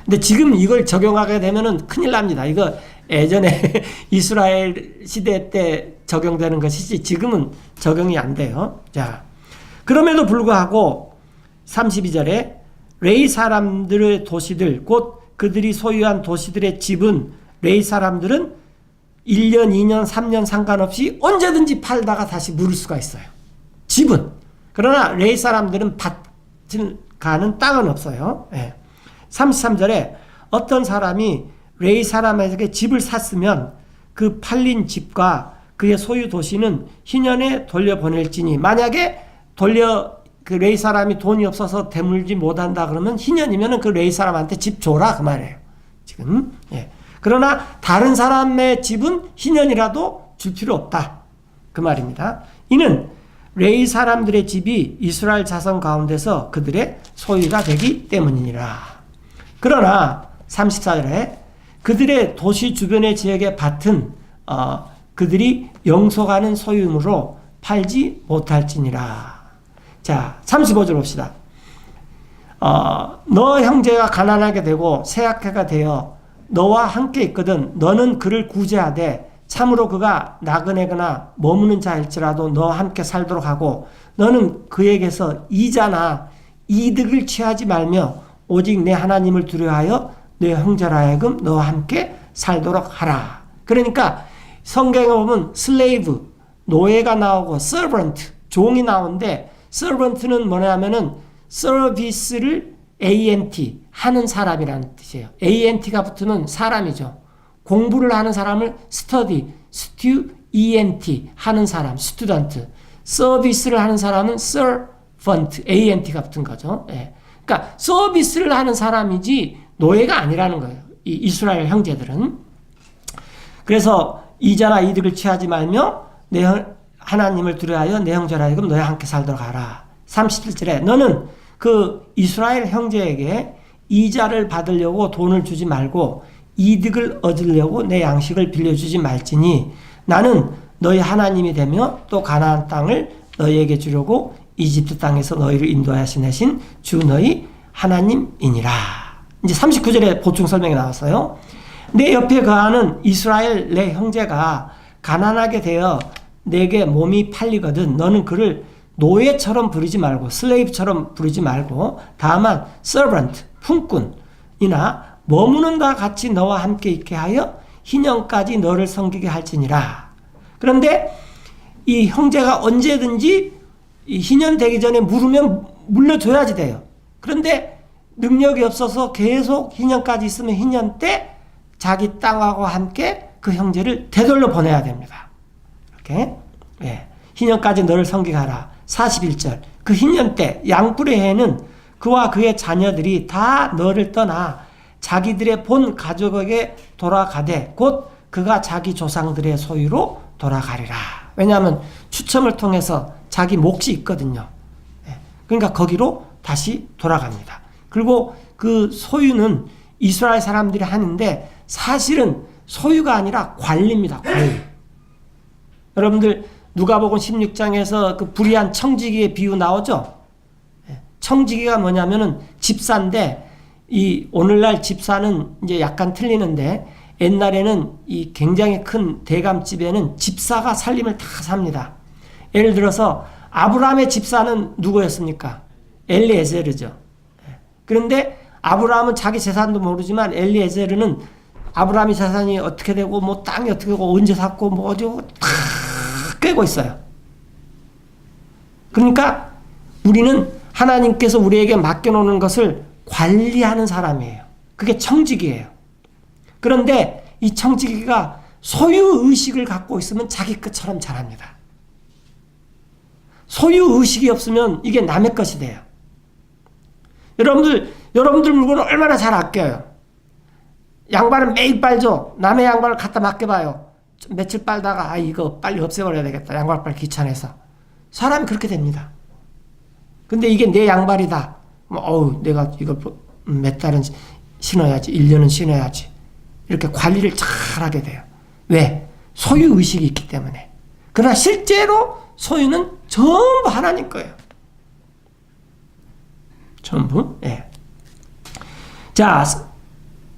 근데 지금 이걸 적용하게 되면은 큰일 납니다. 이거 예전에 이스라엘 시대 때 적용되는 것이지 지금은 적용이 안 돼요. 자, 그럼에도 불구하고 32절에 레위 사람들의 도시들 곧 그들이 소유한 도시들의 집은 레위 사람들은 1년, 2년, 3년 상관없이 언제든지 팔다가 다시 물을 수가 있어요. 집은. 그러나 레위 사람들은 밭을 가는 땅은 없어요. 예. 33절에 어떤 사람이 레위 사람에게 집을 샀으면 그 팔린 집과 그의 소유 도시는 희년에 돌려보낼지니 만약에 그 레위 사람이 돈이 없어서 되물지 못한다 그러면 희년이면 그 레위 사람한테 집 줘라 그 말이에요. 지금. 예. 그러나 다른 사람의 집은 희년이라도 줄 필요 없다. 그 말입니다. 이는 레위 사람들의 집이 이스라엘 자손 가운데서 그들의 소유가 되기 때문이니라. 그러나 34절에 그들의 도시 주변의 지역의 밭은 그들이 영속하는 소유물로 팔지 못할지니라. 자, 35절 봅시다. 너 형제가 가난하게 되고 쇠약해가 되어 너와 함께 있거든 너는 그를 구제하되 참으로 그가 나그네거나 머무는 자일지라도 너와 함께 살도록 하고 너는 그에게서 이자나 이득을 취하지 말며 오직 내 하나님을 두려워하여 내 형제라 하여금 너와 함께 살도록 하라. 그러니까 성경에 보면 슬레이브, 노예가 나오고 servant, 종이 나오는데 servant는 뭐냐면은 서비스를 ANT, 하는 사람이라는 뜻이에요. ANT가 붙으면 사람이죠. 공부를 하는 사람을 ENT, 하는 사람, student. 서비스를 하는 사람은 servant, ANT가 붙은 거죠. 예. 그러니까 서비스를 하는 사람이지 노예가 아니라는 거예요. 이 이스라엘 형제들은. 그래서 이자나 이득을 취하지 말며 내 하나님을 두려워하여 내 형제라 하여금 너와 함께 살도록 하라. 37절에 너는 그 이스라엘 형제에게 이자를 받으려고 돈을 주지 말고 이득을 얻으려고 내 양식을 빌려주지 말지니 나는 너희 하나님이 되며 또 가나안 땅을 너희에게 주려고 이집트 땅에서 너희를 인도하시내신 주 너희 하나님이니라. 이제 39절에 보충 설명이 나왔어요. 내 옆에 거하는 이스라엘 내 형제가 가난하게 되어 내게 몸이 팔리거든 너는 그를 노예처럼 부르지 말고 슬레이브처럼 부르지 말고 다만 servant, 품꾼이나 머무는다 같이 너와 함께 있게 하여 희년까지 너를 섬기게 할지니라. 그런데 이 형제가 언제든지 이 희년 되기 전에 물으면 물려줘야지 돼요. 그런데 능력이 없어서 계속 희년까지 있으면 희년 때 자기 땅하고 함께 그 형제를 되돌려 보내야 됩니다. 이렇게. 예. 희년까지 너를 섬기게 하라. 41절 그 희년 때 양뿔의 해는 그와 그의 자녀들이 다 너를 떠나 자기들의 본 가족에게 돌아가되 곧 그가 자기 조상들의 소유로 돌아가리라. 왜냐하면 추첨을 통해서 자기 몫이 있거든요. 그러니까 거기로 다시 돌아갑니다. 그리고 그 소유는 이스라엘 사람들이 하는데 사실은 소유가 아니라 관리입니다. 관리. 여러분들 누가복음 16장에서 그 불의한 청지기의 비유 나오죠? 청지기가 뭐냐면은 집사인데 이 오늘날 집사는 이제 약간 틀리는데 옛날에는 이 굉장히 큰 대감집에는 집사가 살림을 다 삽니다. 예를 들어서 아브라함의 집사는 누구였습니까? 엘리에제르죠. 그런데 아브라함은 자기 재산도 모르지만 엘리에제르는 아브라함의 재산이 어떻게 되고 뭐 땅이 어떻게 되고 언제 샀고 뭐 어디고 다 꿰고 있어요. 그러니까 우리는 하나님께서 우리에게 맡겨놓는 것을 관리하는 사람이에요. 그게 청지기예요. 그런데 이 청지기가 소유의식을 갖고 있으면 자기 것처럼 잘합니다. 소유의식이 없으면 이게 남의 것이 돼요. 여러분들 물건을 얼마나 잘 아껴요. 양말은 매일 빨죠. 남의 양말을 갖다 맡겨봐요. 며칠 빨다가 이거 빨리 없애버려야 되겠다. 양말 빨리 귀찮아서. 사람이 그렇게 됩니다. 근데 이게 내 양발이다. 내가 이거 몇 달은 신어야지. 1년은 신어야지. 이렇게 관리를 잘 하게 돼요. 왜? 소유의식이 있기 때문에. 그러나 실제로 소유는 전부 하나님 거예요. 전부. 예. 자,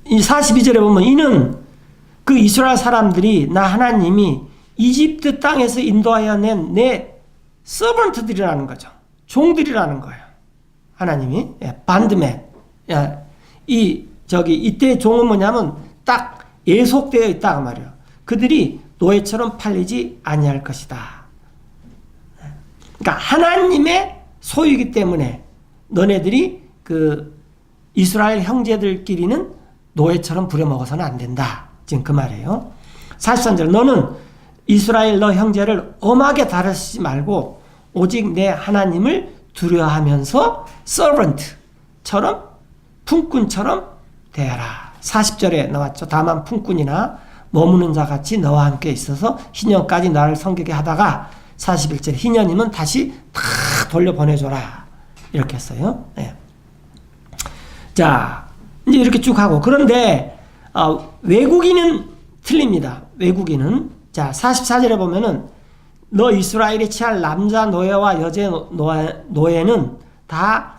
이 42절에 보면 이는 그 이스라엘 사람들이 나 하나님이 이집트 땅에서 인도하여 낸 내 서번트들이라는 거죠. 종들이라는 거예요. 하나님이. 예, 반드맨. 예, 이때 종은 뭐냐면 딱 예속되어 있다 그 말이에요. 그들이 노예처럼 팔리지 아니할 것이다. 그러니까 하나님의 소유이기 때문에 너네들이 그 이스라엘 형제들끼리는 노예처럼 부려먹어서는 안 된다. 지금 그 말이에요. 43절 너는 이스라엘 너 형제를 엄하게 다루지 말고 오직 내 하나님을 두려워하면서 서번트처럼 품꾼처럼 대하라. 40절에 나왔죠. 다만 품꾼이나 머무는 자 같이 너와 함께 있어서 희년까지 나를 섬기게 하다가 41절 희년이면 다시 다 돌려보내줘라. 이렇게 했어요. 네. 자, 이제 이렇게 쭉 하고 그런데 외국인은 틀립니다. 외국인은 자 44절에 보면은 너 이스라엘이 취할 남자 노예와 여자 노예는 다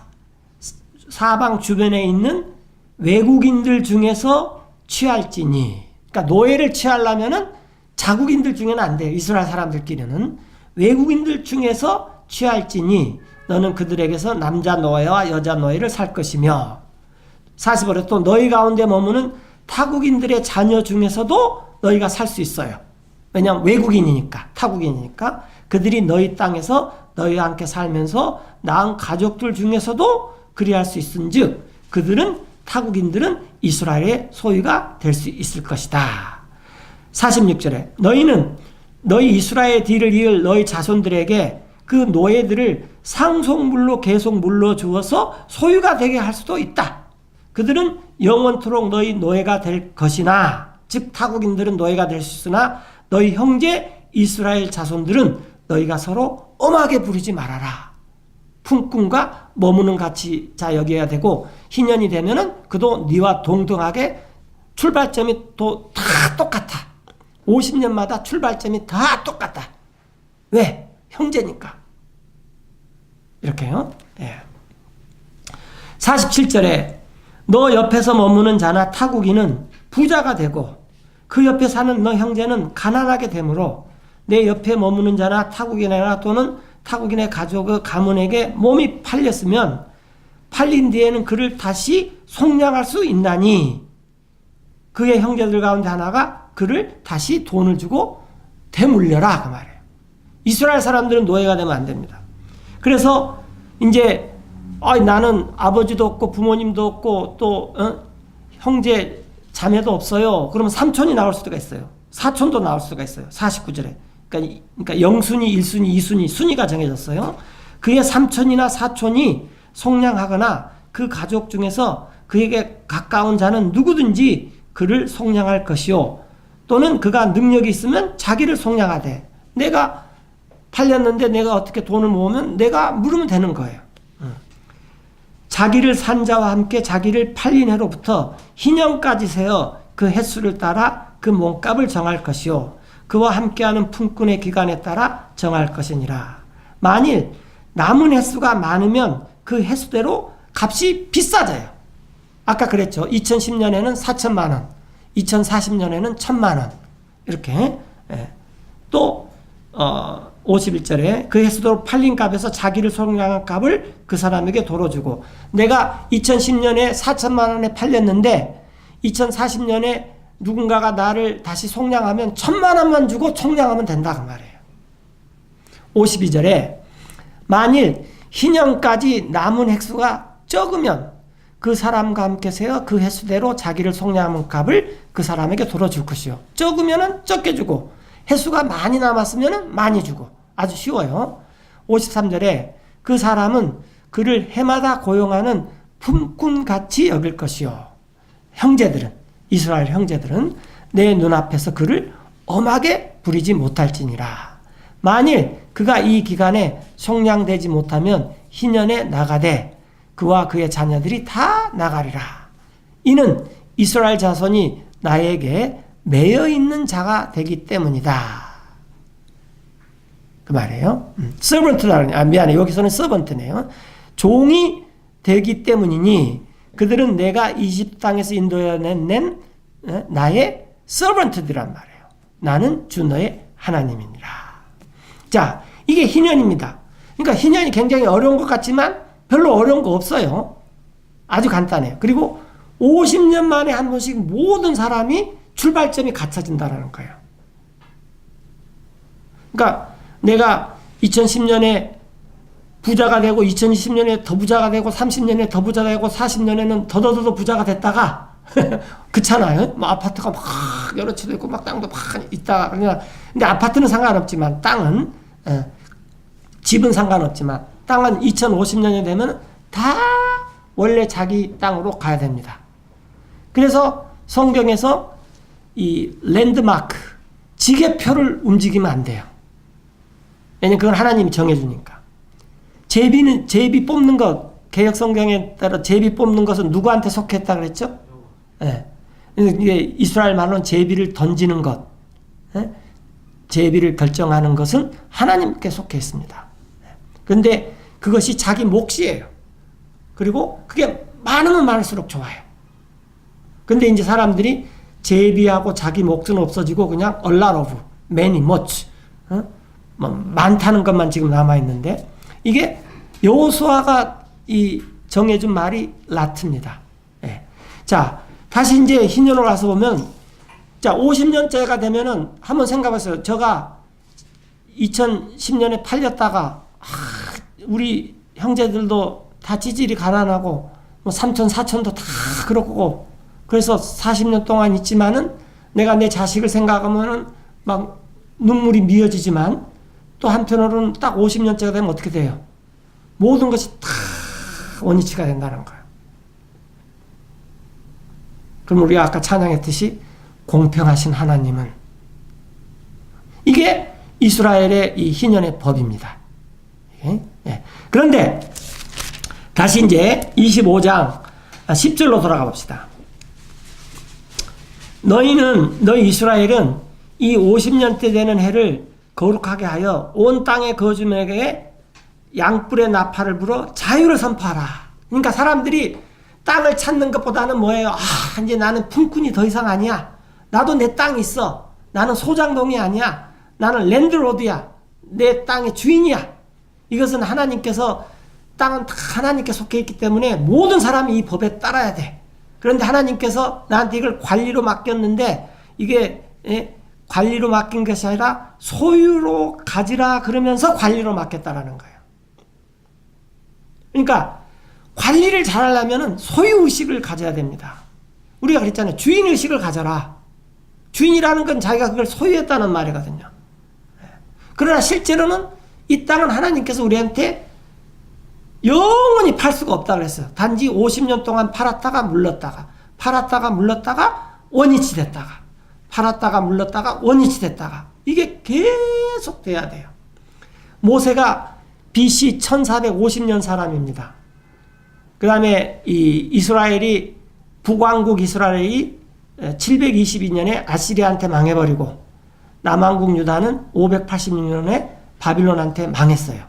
사방 주변에 있는 외국인들 중에서 취할지니. 그러니까 노예를 취하려면은 자국인들 중에는 안 돼요. 이스라엘 사람들끼리는 외국인들 중에서 취할지니 너는 그들에게서 남자 노예와 여자 노예를 살 것이며 45절에 또 너희 가운데 머무는 타국인들의 자녀 중에서도 너희가 살 수 있어요. 왜냐하면 외국인이니까 타국인이니까 그들이 너희 땅에서 너희와 함께 살면서 낳은 가족들 중에서도 그리할 수 있은즉 그들은 타국인들은 이스라엘의 소유가 될 수 있을 것이다. 46절에 너희는 너희 이스라엘의 뒤를 이을 너희 자손들에게 그 노예들을 상속물로 계속 물려주어서 소유가 되게 할 수도 있다. 그들은 영원토록 너희 노예가 될 것이나 즉 타국인들은 노예가 될 수 있으나 너희 형제 이스라엘 자손들은 너희가 서로 엄하게 부리지 말아라. 품꾼과 머무는 같이 자 여겨야 되고 희년이 되면은 그도 네와 동등하게 출발점이 또 다 똑같아. 50년마다 출발점이 다 똑같다. 왜? 형제니까. 이렇게요. 예. 47절에 너 옆에서 머무는 자나 타국인은 부자가 되고 그 옆에 사는 너 형제는 가난하게 되므로 내 옆에 머무는 자나 타국인이나 또는 타국인의 가족의 가문에게 몸이 팔렸으면 팔린 뒤에는 그를 다시 속량할 수 있나니 그의 형제들 가운데 하나가 그를 다시 돈을 주고 되물려라 그 말이에요. 이스라엘 사람들은 노예가 되면 안 됩니다. 그래서 이제 나는 아버지도 없고 부모님도 없고 또 형제 자매도 없어요. 그러면 삼촌이 나올 수가 있어요. 사촌도 나올 수가 있어요. 49절에. 그러니까 영순위, 1순위, 2순위, 순위가 정해졌어요. 그의 삼촌이나 사촌이 속량하거나 그 가족 중에서 그에게 가까운 자는 누구든지 그를 속량할 것이요. 또는 그가 능력이 있으면 자기를 속량하되 내가 팔렸는데 내가 어떻게 돈을 모으면 내가 물으면 되는 거예요. 자기를 산 자와 함께 자기를 팔린 해로부터 희년까지 세어 그 횟수를 따라 그 몸값을 정할 것이요 그와 함께하는 품꾼의 기간에 따라 정할 것이니라. 만일 남은 횟수가 많으면 그 횟수대로 값이 비싸져요. 아까 그랬죠. 2010년에는 4천만 원, 2040년에는 1,000만 원 이렇게. 또 51절에 그 횟수대로 팔린 값에서 자기를 속량한 값을 그 사람에게 도로 주고 내가 2010년에 4천만 원에 팔렸는데 2040년에 누군가가 나를 다시 속량하면 1,000만 원만 주고 속량하면 된다 그 말이에요. 52절에 만일 희년까지 남은 횟수가 적으면 그 사람과 함께 세어 그 횟수대로 자기를 속량한 값을 그 사람에게 도로 줄 것이요. 적으면은 적게 주고 횟수가 많이 남았으면 많이 주고. 아주 쉬워요. 53절에 그 사람은 그를 해마다 고용하는 품꾼같이 여길 것이요. 형제들은 이스라엘 형제들은 내 눈앞에서 그를 엄하게 부리지 못할지니라. 만일 그가 이 기간에 속량되지 못하면 희년에 나가되 그와 그의 자녀들이 다 나가리라. 이는 이스라엘 자손이 나에게 매여 있는 자가 되기 때문이다. 그 말이에요. 서번트다. 미안해. 여기서는 서번트네요. 종이 되기 때문이니 그들은 내가 이집트 땅에서 인도해낸 나의 서번트들이란 말이에요. 나는 주 너의 하나님이니라. 자, 이게 희년입니다. 그러니까 희년이 굉장히 어려운 것 같지만 별로 어려운 거 없어요. 아주 간단해요. 그리고 50년 만에 한 번씩 모든 사람이 출발점이 갖춰진다는 거예요. 그러니까 내가 2010년에 부자가 되고 2020년에 더 부자가 되고 30년에 더 부자가 되고 40년에는 더더더 부자가 됐다가 그렇잖아요. 뭐 아파트가 막 여러 채도 있고 막 땅도 막 있다가 근데 아파트는 상관없지만 땅은 집은 상관없지만 땅은 2050년이 되면 다 원래 자기 땅으로 가야 됩니다. 그래서 성경에서 이 랜드마크 지게표를 움직이면 안 돼요. 왜냐면 그건 하나님이 정해주니까. 제비 뽑는 것, 개역 성경에 따라 제비 뽑는 것은 누구한테 속했다 그랬죠? 예. 이게 이스라엘 말로는 제비를 던지는 것, 제비를 결정하는 것은 하나님께 속해 있습니다. 그런데 그것이 자기 몫이에요. 그리고 그게 많으면 많을수록 좋아요. 근데 이제 사람들이 제비하고 자기 몫은 없어지고 그냥 a lot of, many, much, 뭐 많다는 것만 지금 남아있는데 이게 여호수아가 이 정해준 말이 라트입니다. 예. 자, 다시 이제 희년으로 가서 보면 자, 50년째가 되면은 한번 생각해보세요. 제가 2010년에 팔렸다가 우리 형제들도 다 찌질이 가난하고 뭐 삼촌 사촌도 다 그렇고 그래서 40년 동안 있지만은 내가 내 자식을 생각하면은 막 눈물이 미어지지만 또 한편으로는 딱 50년째가 되면 어떻게 돼요? 모든 것이 다 원위치가 된다는 거예요. 그럼 우리가 아까 찬양했듯이 공평하신 하나님은 이게 이스라엘의 이 희년의 법입니다. 예. 그런데 다시 이제 25장 10절로 돌아가 봅시다. 너희 이스라엘은 이 50년째 되는 해를 거룩하게 하여 온 땅의 거주민에게 양뿔의 나팔을 불어 자유를 선포하라. 그러니까 사람들이 땅을 찾는 것보다는 뭐예요? 이제 나는 품꾼이 더 이상 아니야. 나도 내 땅이 있어. 나는 소장농이 아니야. 나는 랜드로드야. 내 땅의 주인이야. 이것은 하나님께서 땅은 다 하나님께 속해 있기 때문에 모든 사람이 이 법에 따라야 돼. 그런데 하나님께서 나한테 이걸 관리로 맡겼는데 이게 관리로 맡긴 것이 아니라 소유로 가지라 그러면서 관리로 맡겼다라는 거예요. 그러니까 관리를 잘하려면 소유의식을 가져야 됩니다. 우리가 그랬잖아요. 주인의식을 가져라. 주인이라는 건 자기가 그걸 소유했다는 말이거든요. 그러나 실제로는 이 땅은 하나님께서 우리한테 영원히 팔 수가 없다 그랬어요. 단지 50년 동안 팔았다가 물렀다가 원위치 됐다가 팔았다가 물렀다가 원위치 됐다가 이게 계속 돼야 돼요. 모세가 BC 1450년 사람입니다. 그 다음에 이 이스라엘이 북왕국 이스라엘이 722년에 아시리아한테 망해버리고 남왕국 유다는 586년에 바빌론한테 망했어요.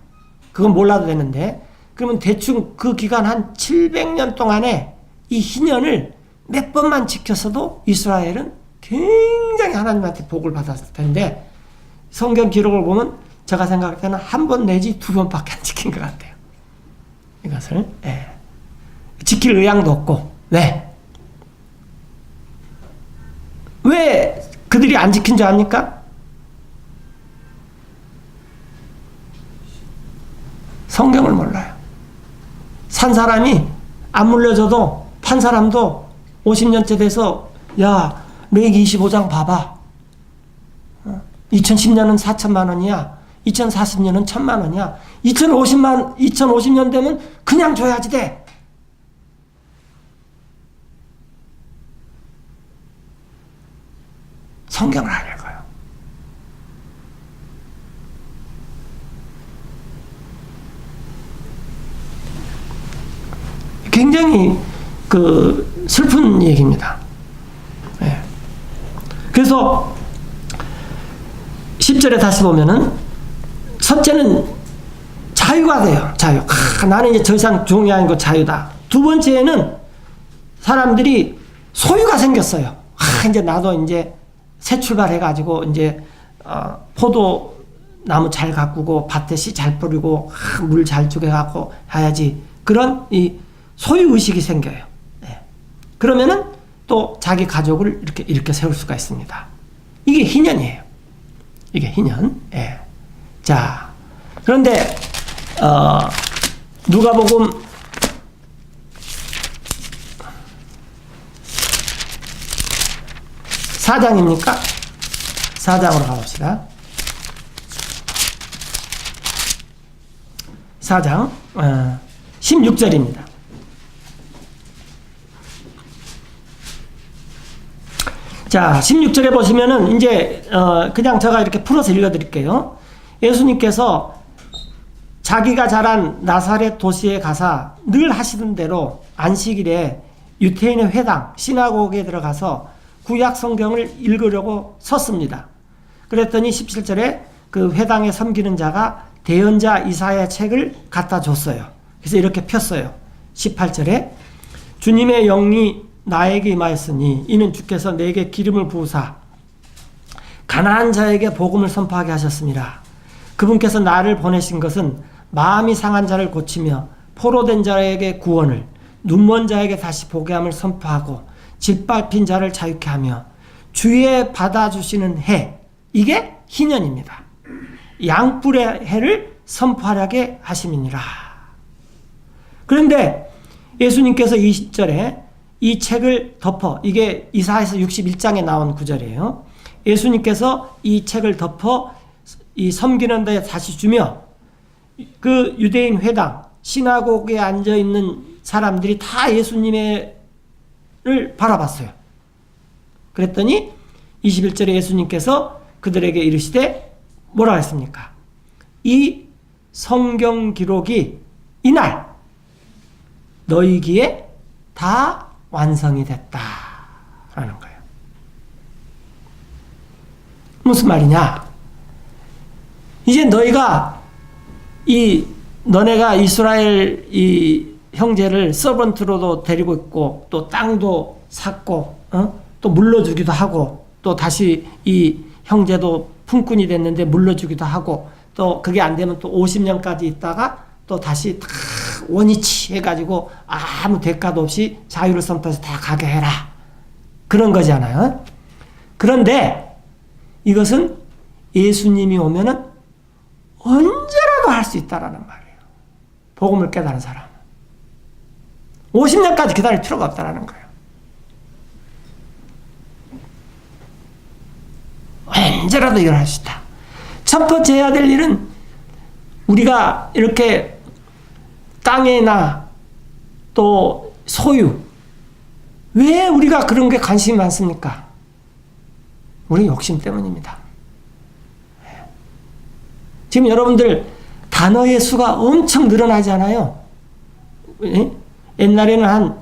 그건 몰라도 되는데 그러면 대충 그 기간 한 700년 동안에 이 희년을 몇 번만 지켰어도 이스라엘은 굉장히 하나님한테 복을 받았을 텐데 성경 기록을 보면 제가 생각할 때는 한 번 내지 두 번밖에 안 지킨 것 같아요. 이것을 지킬 의향도 없고 왜 그들이 안 지킨 줄 압니까? 성경을 몰라요. 산 사람이 안 물려줘도 판 사람도 50년째 돼서 야 레위기 25장 봐봐. 2010년은 4천만 원이야. 2040년은 1,000만 원이야. 2050년 되면 그냥 줘야지 돼. 성경을 안 읽어요. 굉장히 그 슬픈 얘기입니다. 예. 그래서 10절에 다시 보면은 첫째는 자유가 돼요. 자유. 나는 이제 더 이상 종이 아니고 자유다. 두 번째는 사람들이 소유가 생겼어요. 이제 나도 이제 새 출발해가지고 이제 포도나무 잘 가꾸고 밭에 씨 잘 뿌리고 물 잘 쪼개갖고 해야지. 그런 이 소유 의식이 생겨요. 네. 그러면은 또 자기 가족을 이렇게 세울 수가 있습니다. 이게 희년이에요. 이게 희년. 예. 자, 그런데 누가복음 4장입니까? 4장으로 가봅시다. 4장 16절입니다. 자, 16절에 보시면은 이제 그냥 제가 이렇게 풀어서 읽어드릴게요. 예수님께서 자기가 자란 나사렛 도시에 가사 늘 하시던 대로 안식일에 유태인의 회당 시나고그에 들어가서 구약 성경을 읽으려고 섰습니다. 그랬더니 17절에 그 회당에 섬기는 자가 대언자 이사야 책을 갖다 줬어요. 그래서 이렇게 폈어요. 18절에 주님의 영이 나에게 임하였으니 이는 주께서 내게 기름을 부으사 가난한 자에게 복음을 선포하게 하셨습니다. 그분께서 나를 보내신 것은 마음이 상한 자를 고치며 포로된 자에게 구원을, 눈먼 자에게 다시 보게 함을 선포하고 짓밟힌 자를 자유케 하며 주의 받아주시는 해, 이게 희년입니다. 양뿔의 해를 선포하게 하심이니라. 그런데 예수님께서 20절에 이 책을 덮어, 이게 이사야서 61장에 나온 구절이에요. 예수님께서 이 책을 덮어 이 섬기는 데 다시 주며 그 유대인 회당 시나고그에 앉아 있는 사람들이 다 예수님을 바라봤어요. 그랬더니 21절에 예수님께서 그들에게 이르시되 뭐라 했습니까? 이 성경 기록이 이날 너희 귀에 다 완성이 됐다라는 거예요. 무슨 말이냐? 이제 너네가 이스라엘 이 형제를 서번트로도 데리고 있고 또 땅도 샀고 또 물러주기도 하고 또 다시 이 형제도 품꾼이 됐는데 물러주기도 하고 또 그게 안 되면 또 50년까지 있다가 또 다시 다 원위치 해가지고 아무 대가도 없이 자유를 선포해서 다 가게 해라. 그런 거잖아요. 그런데 이것은 예수님이 오면은 언제라도 할 수 있다라는 말이에요. 복음을 깨달은 사람. 50년까지 기다릴 필요가 없다라는 거예요. 언제라도 이걸 할 수 있다. 첫 번째 해야 될 일은 우리가 이렇게 땅이나 또 소유, 왜 우리가 그런 게 관심이 많습니까? 우리 욕심 때문입니다. 지금 여러분들 단어의 수가 엄청 늘어나잖아요. 옛날에는 한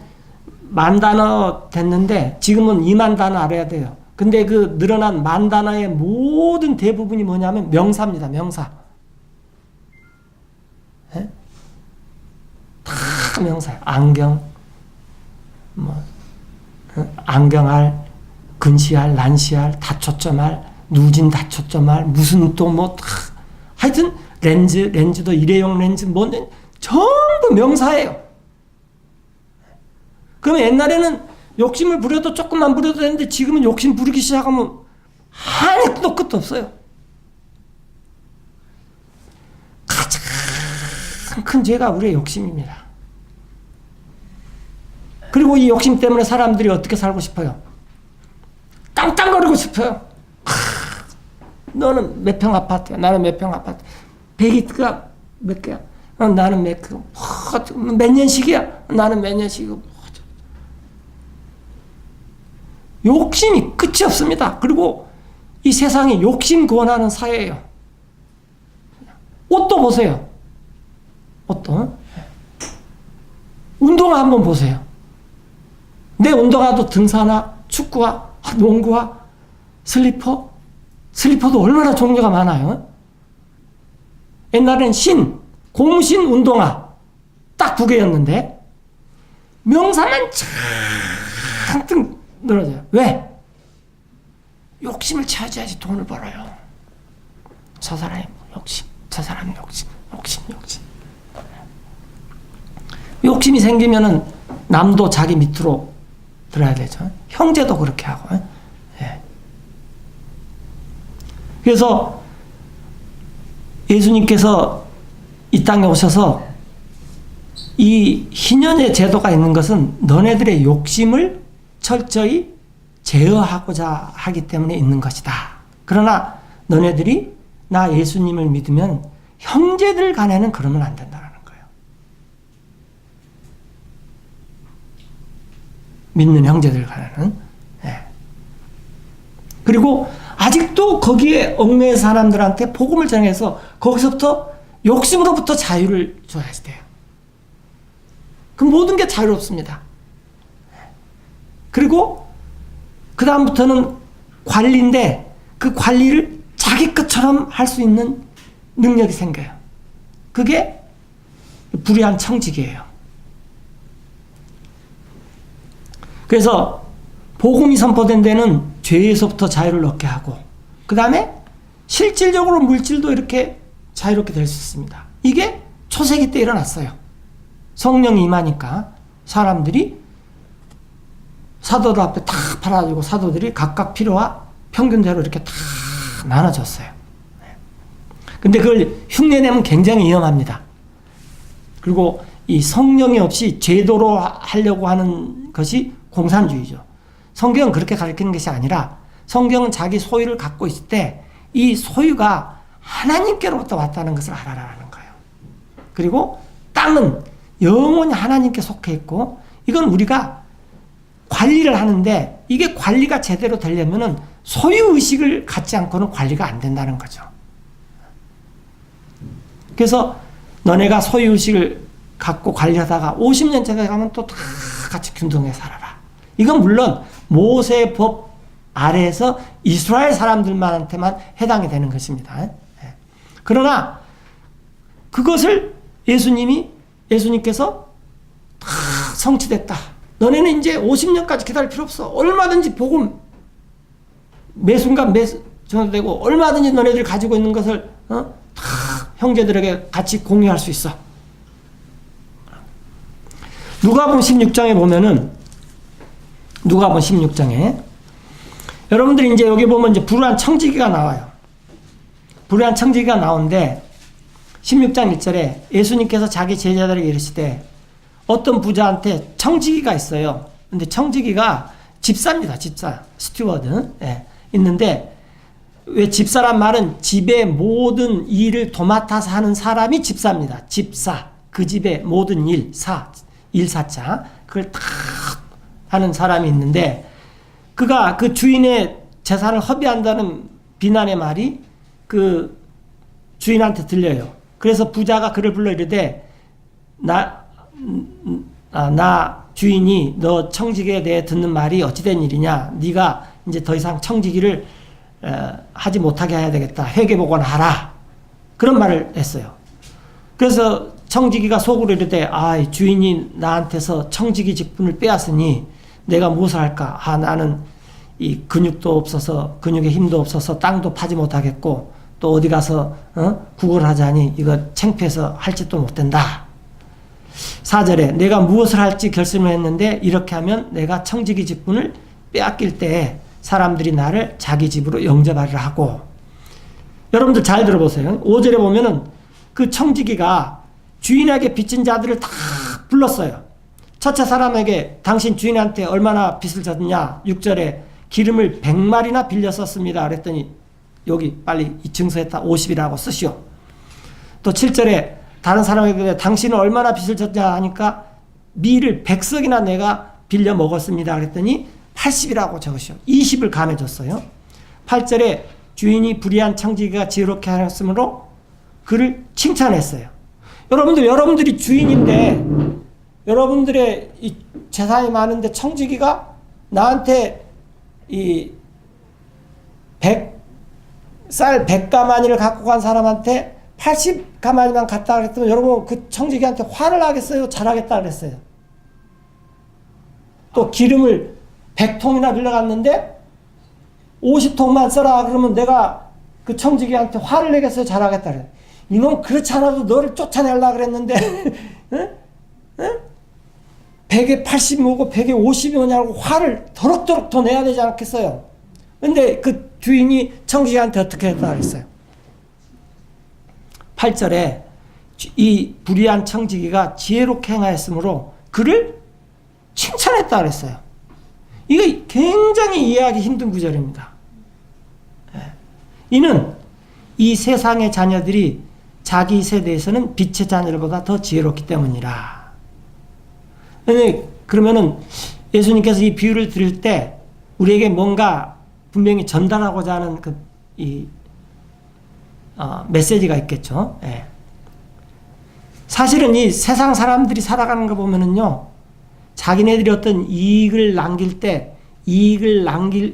10,000단어 됐는데 지금은 20,000단어 알아야 돼요. 근데 그 늘어난 10,000단어의 모든 대부분이 뭐냐면 명사입니다. 명사. 다 명사예요. 안경, 안경알, 근시알, 난시알, 다초점알, 누진 다초점알, 무슨 또 하여튼 렌즈도 일회용 렌즈, 전부 명사예요. 그러면 옛날에는 욕심을 부려도 조금만 부려도 되는데 지금은 욕심 부리기 시작하면 한도 끝도 없어요. 가장 큰 죄가 우리의 욕심입니다. 그리고 이 욕심 때문에 사람들이 어떻게 살고 싶어요? 깡깡거리고 싶어요. 너는 몇 평 아파트야? 나는 몇 평 아파트. 100이트가 몇 개야? 나는 몇 년씩이야? 나는 몇 년씩이고. 욕심이 끝이 없습니다. 그리고 이 세상이 욕심 구원하는 사회예요. 옷도 보세요. 옷도. 운동화 한번 보세요. 내 운동화도 등산화, 축구화, 농구화, 슬리퍼도 얼마나 종류가 많아요. 옛날엔 고무신 운동화 딱 2개였는데 명사만 잔뜩 늘어져요. 왜? 욕심을 차지해야지 돈을 벌어요. 저 사람이 욕심, 저 사람이 욕심. 욕심이 생기면은 남도 자기 밑으로 들어야 되죠. 형제도 그렇게 하고. 예. 그래서 예수님께서 이 땅에 오셔서 이 희년의 제도가 있는 것은 너네들의 욕심을 철저히 제어하고자 하기 때문에 있는 것이다. 그러나 너네들이 나 예수님을 믿으면 형제들 간에는 그러면 안 된다는 거예요. 믿는 형제들 간에는. 예. 그리고 아직도 거기에 얽매인 사람들한테 복음을 전해서 거기서부터 욕심으로부터 자유를 줘야 돼요. 그 모든 게 자유롭습니다. 그리고 그 다음부터는 관리인데 그 관리를 자기 것처럼 할 수 있는 능력이 생겨요. 그게 불의한 청직이에요. 그래서 복음이 선포된 데는 죄에서부터 자유를 얻게 하고 그 다음에 실질적으로 물질도 이렇게 자유롭게 될 수 있습니다. 이게 초세기 때 일어났어요. 성령이 임하니까 사람들이 사도들 앞에 탁 팔아가지고 사도들이 각각 필요와 평균대로 이렇게 다 나눠줬어요. 근데 그걸 흉내내면 굉장히 위험합니다. 그리고 이 성령이 없이 제도로 하려고 하는 것이 공산주의죠. 성경은 그렇게 가르치는 것이 아니라 성경은 자기 소유를 갖고 있을 때 이 소유가 하나님께로부터 왔다는 것을 알아라는 거예요. 그리고 땅은 영원히 하나님께 속해 있고 이건 우리가 관리를 하는데 이게 관리가 제대로 되려면은 소유의식을 갖지 않고는 관리가 안 된다는 거죠. 그래서 너네가 소유의식을 갖고 관리하다가 50년째 가면 또 다 같이 균등하게 살아라. 이건 물론 모세의 법 아래에서 이스라엘 사람들한테만 해당이 되는 것입니다. 그러나 그것을 예수님께서 다 성취됐다. 너네는 이제 50년까지 기다릴 필요 없어. 얼마든지 복음 매 순간 전도 되고 얼마든지 너네들이 가지고 있는 것을 다 형제들에게 같이 공유할 수 있어. 누가복음 16장에 보면은 누가복음 16장에 여러분들이 이제 여기 보면 이제 불의한 청지기가 나와요. 불의한 청지기가 나오는데 16장 1절에 예수님께서 자기 제자들에게 이르시되 어떤 부자한테 청지기가 있어요. 근데 청지기가 집사입니다. 집사. 스튜어드. 예, 있는데 왜 집사란 말은 집의 모든 일을 도맡아서 하는 사람이 집사입니다. 집사. 그 집의 모든 일사자. 그걸 다 하는 사람이 있는데 그가 그 주인의 재산을 허비한다는 비난의 말이 그 주인한테 들려요. 그래서 부자가 그를 불러 이르되 나 주인이 너 청지기에 대해 듣는 말이 어찌된 일이냐. 네가 이제 더 이상 청지기를 하지 못하게 해야 되겠다. 회개복원하라. 그런 말을 했어요. 그래서 청지기가 속으로 이르되 주인이 나한테서 청지기 직분을 빼앗으니 내가 무엇을 할까? 나는 이 근육도 없어서 근육에 힘도 없어서 땅도 파지 못하겠고 또 어디 가서 구걸을 하자니 이거 창피해서 할 짓도 못된다. 4절에 내가 무엇을 할지 결심을 했는데 이렇게 하면 내가 청지기 직분을 빼앗길 때에 사람들이 나를 자기 집으로 영접하리라 하고 여러분들 잘 들어보세요. 5절에 보면은 그 청지기가 주인에게 빚진 자들을 다 불렀어요. 첫째 사람에게 당신 주인한테 얼마나 빚을 졌냐. 6절에 기름을 100마리나 빌려 썼습니다. 그랬더니 여기 빨리 이 증서에다 50이라고 쓰시오. 또 7절에 다른 사람에게 당신은 얼마나 빚을 졌냐 하니까 밀을 100석이나 내가 빌려 먹었습니다. 그랬더니 80이라고 적으시오. 20을 감해줬어요. 8절에 주인이 불의한 청지기가 지혜롭게 하였으므로 그를 칭찬했어요. 여러분들이 주인인데 여러분들의 이 재산이 많은데 청지기가 나한테 이 쌀 100가마니를 갖고 간 사람한테 80가마니만 갖다 그랬더니 여러분 그 청지기한테 화를 하겠어요? 잘하겠다 그랬어요? 또 기름을 100통이나 빌려갔는데 50통만 써라 그러면 내가 그 청지기한테 화를 내겠어요? 잘하겠다 그래. 이놈 그렇지 않아도 너를 쫓아내려고 그랬는데 응? 응? 100에 80이 오고 100에 50이 오냐고 화를 더럭더럭 더 내야 되지 않겠어요? 근데 그 주인이 청지기한테 어떻게 했다 그랬어요? 8절에 이 불의한 청지기가 지혜롭게 행하였으므로 그를 칭찬했다 그랬어요. 이거 굉장히 이해하기 힘든 구절입니다. 이는 이 세상의 자녀들이 자기 세대에서는 빛의 자녀들보다 더 지혜롭기 때문이라. 그러면은 예수님께서 이 비유를 드릴 때 우리에게 뭔가 분명히 전달하고자 하는 메시지가 있겠죠. 예. 사실은 이 세상 사람들이 살아가는 거 보면은요, 자기네들이 어떤 이익을 남길 때 이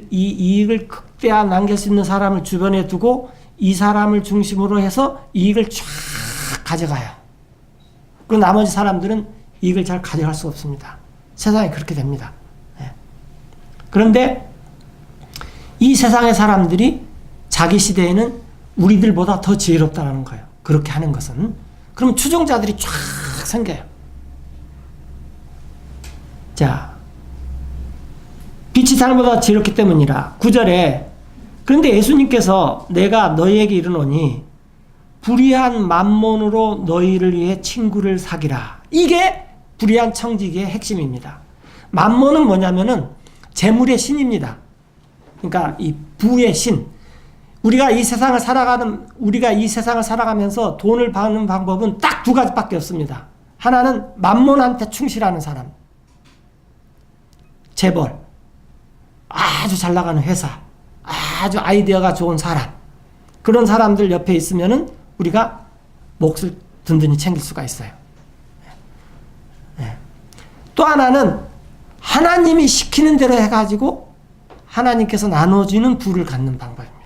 이익을 극대화 남길 수 있는 사람을 주변에 두고 이 사람을 중심으로 해서 이익을 쫙 가져가요. 그리고 나머지 사람들은 이익을 잘 가져갈 수 없습니다. 세상이 그렇게 됩니다. 예. 그런데 이 세상의 사람들이 자기 시대에는 우리들보다 더 지혜롭다는 거예요. 그렇게 하는 것은. 그럼 추종자들이 쫙 생겨요. 자, 빛이 사람보다 지혜롭기 때문이라. 9절에 그런데 예수님께서 내가 너희에게 이르노니 불의한 만몬으로 너희를 위해 친구를 사기라. 이게 불의한 청지기의 핵심입니다. 만몬은 뭐냐면은 재물의 신입니다. 그러니까 이 부의 신. 우리가 이 세상을 살아가면서 돈을 버는 방법은 딱 두 가지밖에 없습니다. 하나는 만몬한테 충실하는 사람. 재벌. 아주 잘 나가는 회사. 아주 아이디어가 좋은 사람. 그런 사람들 옆에 있으면은 우리가 몫을 든든히 챙길 수가 있어요. 또 하나는 하나님이 시키는 대로 해가지고 하나님께서 나눠주는 부를 갖는 방법입니다.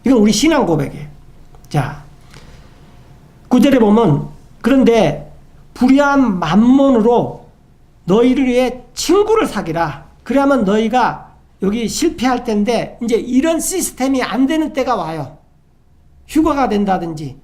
이건 우리 신앙 고백이에요. 자, 9절에 보면 그런데 불의한 만몬으로 너희를 위해 친구를 사기라. 그래야만 너희가 여기 실패할 때인데 이제 이런 시스템이 안 되는 때가 와요. 휴가가 된다든지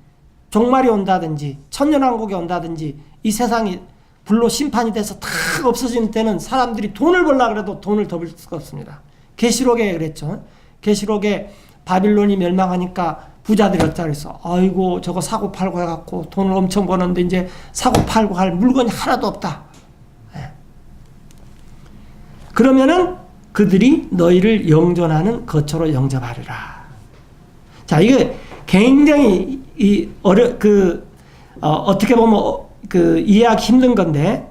종말이 온다든지 천년왕국이 온다든지 이 세상이 불로 심판이 돼서 다 없어지는 때는 사람들이 돈을 벌려고 해도 돈을 더 벌 수가 없습니다. 계시록에 그랬죠. 계시록에 바빌론이 멸망하니까 부자들이 어쩌고 그랬어. 아이고 저거 사고 팔고 해갖고 돈을 엄청 버는데 이제 사고 팔고 할 물건이 하나도 없다. 네. 그러면은 그들이 너희를 영존하는 거처로 영접하리라. 자, 이게 굉장히 어떻게 보면 이해하기 힘든 건데,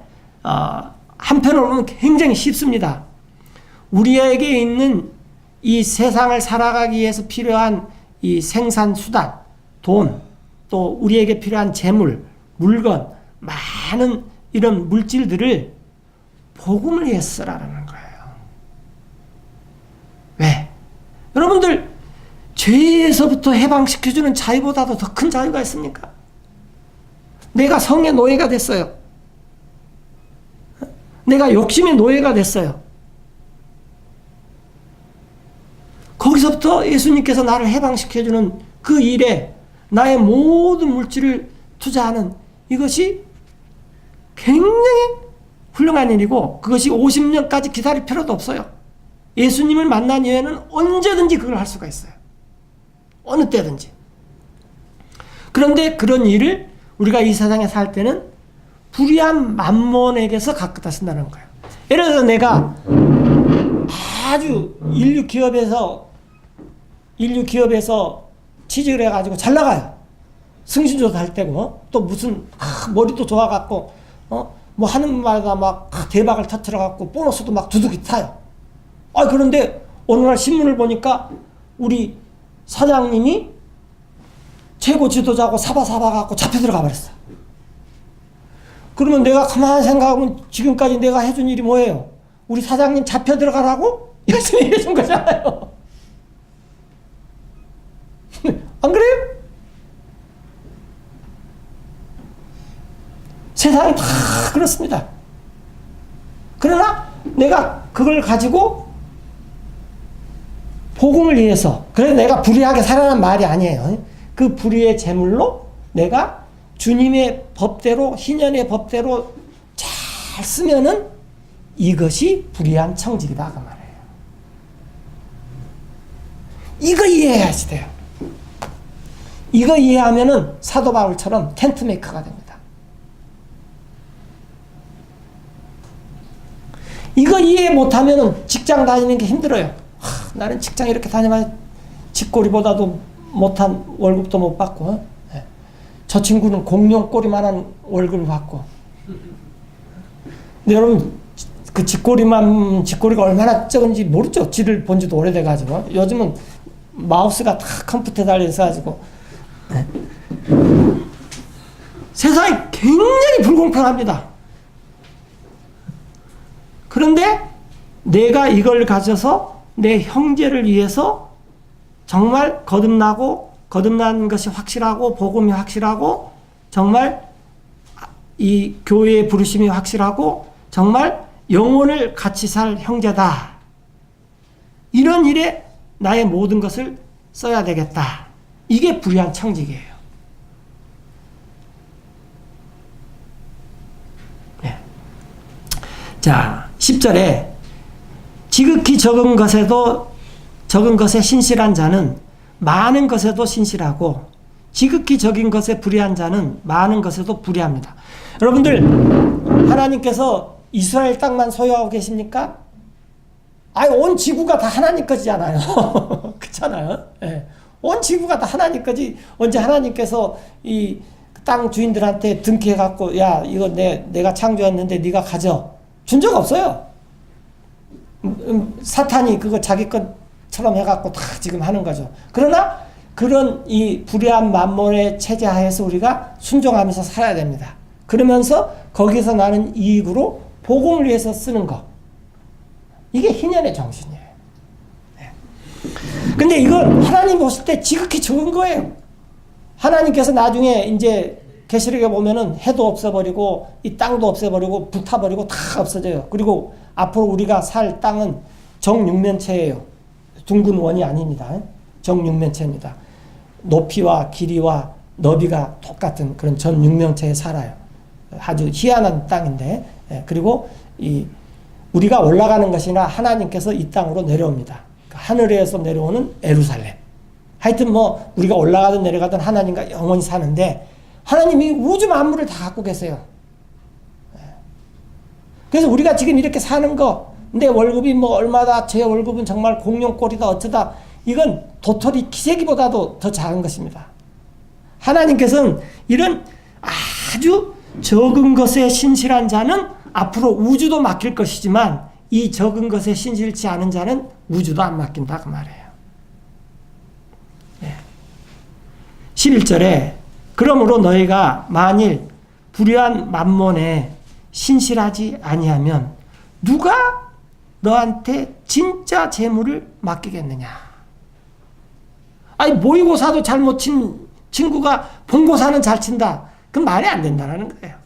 한편으로는 굉장히 쉽습니다. 우리에게 있는 이 세상을 살아가기 위해서 필요한 이 생산 수단, 돈, 또 우리에게 필요한 재물, 물건, 많은 이런 물질들을 복음을 위해서 쓰라는 거예요. 왜? 여러분들 죄에서부터 해방시켜주는 자유보다도 더 큰 자유가 있습니까? 내가 성의 노예가 됐어요. 내가 욕심의 노예가 됐어요. 거기서부터 예수님께서 나를 해방시켜주는 그 일에 나의 모든 물질을 투자하는 이것이 굉장히 훌륭한 일이고 그것이 50년까지 기다릴 필요도 없어요. 예수님을 만난 이후에는 언제든지 그걸 할 수가 있어요. 어느 때든지. 그런데 그런 일을 우리가 이 세상에 살 때는 불의한 만몬에게서 갖다 쓴다는 거예요. 예를 들어서 내가 아주 인류 기업에서 취직을 해가지고 잘 나가요. 승진도 잘 되고 또 무슨 머리도 좋아갖고 뭐 하는 말마다 막 대박을 터뜨려갖고 보너스도 막 두둑이 타요. 그런데 어느 날 신문을 보니까 우리 사장님이 최고 지도자하고 사바사바 갖고 잡혀 들어가 버렸어. 그러면 내가 가만히 생각하면 지금까지 내가 해준 일이 뭐예요? 우리 사장님 잡혀 들어가라고? 열심히 해준 거잖아요. 안 그래요? 세상이 다 그렇습니다. 그러나 내가 그걸 가지고 복음을 위해서, 그래서 내가 불의하게 살아난 말이 아니에요. 그 불의의 제물로 내가 주님의 법대로, 희년의 법대로 잘 쓰면은 이것이 불의한 청직이다 그 말이에요. 이거 이해해야지 돼요. 이거 이해하면은 사도 바울처럼 텐트 메이커가 됩니다. 이거 이해 못하면은 직장 다니는 게 힘들어요. 나는 직장 이렇게 다니면 집꼬리보다도 못한 월급도 못 받고, 저 친구는 공룡 꼬리만한 월급을 받고. 근데 여러분, 그 집꼬리가 얼마나 적은지 모르죠. 지를 본 지도 오래돼가지고. 요즘은 마우스가 다 컴퓨터에 달려있어가지고. 세상이 굉장히 불공평합니다. 그런데 내가 이걸 가져서 내 형제를 위해서 정말 거듭난 것이 확실하고 복음이 확실하고 정말 이 교회의 부르심이 확실하고 정말 영혼을 같이 살 형제다. 이런 일에 나의 모든 것을 써야 되겠다. 이게 불의한 청직이에요. 네. 자, 10절에 지극히 적은 것에 신실한 자는 많은 것에도 신실하고 지극히 적은 것에 불의한 자는 많은 것에도 불의합니다. 여러분들, 하나님께서 이스라엘 땅만 소유하고 계십니까? 아니, 온 지구가 다 하나님 거잖아요. 그렇잖아요. 네. 온 지구가 다 하나님 거지. 언제 하나님께서 이 땅 주인들한테 등기해갖고, 야, 이거 내가 창조했는데 네가 가져. 준 적 없어요. 사탄이 그거 자기 것처럼 해갖고 다 지금 하는 거죠. 그러나 그런 이 불의한 만몬의 체제 하에서 우리가 순종하면서 살아야 됩니다. 그러면서 거기서 나는 이익으로 복음을 위해서 쓰는 거. 이게 희년의 정신이에요. 네. 근데 이건 하나님 보실 때 지극히 적은 거예요. 하나님께서 나중에 이제 계시록에 보면은 해도 없애버리고 이 땅도 없애버리고 불타버리고 다 없어져요. 그리고 앞으로 우리가 살 땅은 정육면체예요. 둥근 원이 아닙니다. 정육면체입니다. 높이와 길이와 너비가 똑같은 그런 전육면체에 살아요. 아주 희한한 땅인데, 그리고 우리가 올라가는 것이나 하나님께서 이 땅으로 내려옵니다. 하늘에서 내려오는 예루살렘. 하여튼 뭐 우리가 올라가든 내려가든 하나님과 영원히 사는데 하나님이 우주 만물을 다 갖고 계세요. 그래서 우리가 지금 이렇게 사는 거, 내 월급이 뭐 얼마다, 제 월급은 정말 공룡꼴이다 어쩌다, 이건 도토리 키재기보다도 더 작은 것입니다. 하나님께서는 이런 아주 적은 것에 신실한 자는 앞으로 우주도 맡길 것이지만 이 적은 것에 신실치 않은 자는 우주도 안 맡긴다 그 말이에요. 11절에 그러므로 너희가 만일 불의한 만몬에 신실하지 아니하면 누가 너한테 진짜 재물을 맡기겠느냐. 아니, 모의고사도 잘 못 친 친구가 본고사는 잘 친다. 그건 말이 안 된다는 거예요.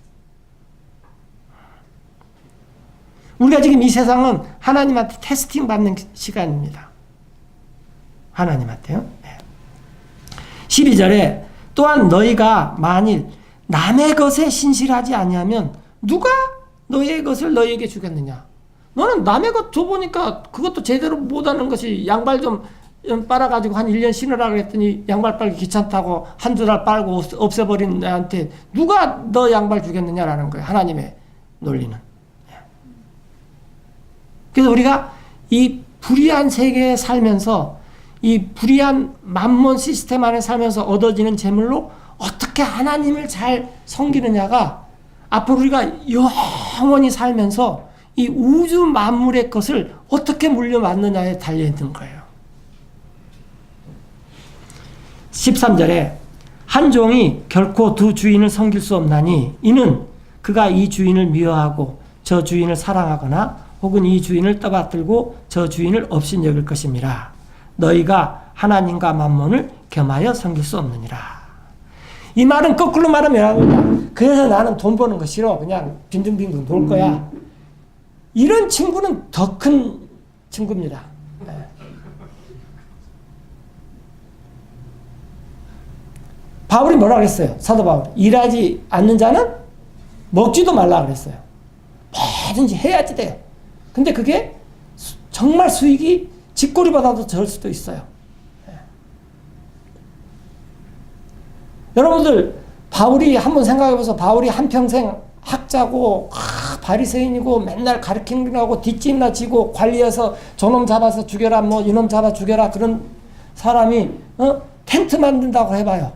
우리가 지금 이 세상은 하나님한테 테스팅 받는 시간입니다. 하나님한테요. 네. 12절에 또한 너희가 만일 남의 것에 신실하지 아니하면 누가 너희의 것을 너희에게 주겠느냐. 너는 남의 것 줘보니까 그것도 제대로 못하는 것이, 양발 좀 빨아가지고 한 1년 신으라 그랬더니 양발 빨기 귀찮다고 한두 달 빨고 없애버린 애한테 누가 너 양발 주겠느냐라는 거예요. 하나님의 논리는. 그래서 우리가 이 불의한 세계에 살면서 이 불의한 만몬 시스템 안에 살면서 얻어지는 재물로 어떻게 하나님을 잘 섬기느냐가 앞으로 우리가 영원히 살면서 이 우주 만물의 것을 어떻게 물려받느냐에 달려있는 거예요. 13절에 한 종이 결코 두 주인을 섬길 수 없나니 이는 그가 이 주인을 미워하고 저 주인을 사랑하거나 혹은 이 주인을 떠받들고 저 주인을 업신여길 것임이라. 너희가 하나님과 만몬을 겸하여 섬길 수 없느니라. 이 말은 거꾸로 말하면 그래서 나는 돈 버는 거 싫어. 그냥 빈둥빈둥 놀 거야. 이런 친구는 더 큰 친구입니다. 바울이 뭐라 그랬어요? 사도 바울. 일하지 않는 자는 먹지도 말라 그랬어요. 뭐든지 해야지 돼요. 근데 그게 정말 수익이 집꼬리보다도 덜 수도 있어요. 여러분들 바울이 한번 생각해보세요. 바울이 한평생 학자고 바리새인이고 맨날 가르치는 거하고 뒷짐이나 지고 관리해서 저놈 잡아서 죽여라 뭐 이놈 잡아 죽여라 그런 사람이 텐트 만든다고 해봐요.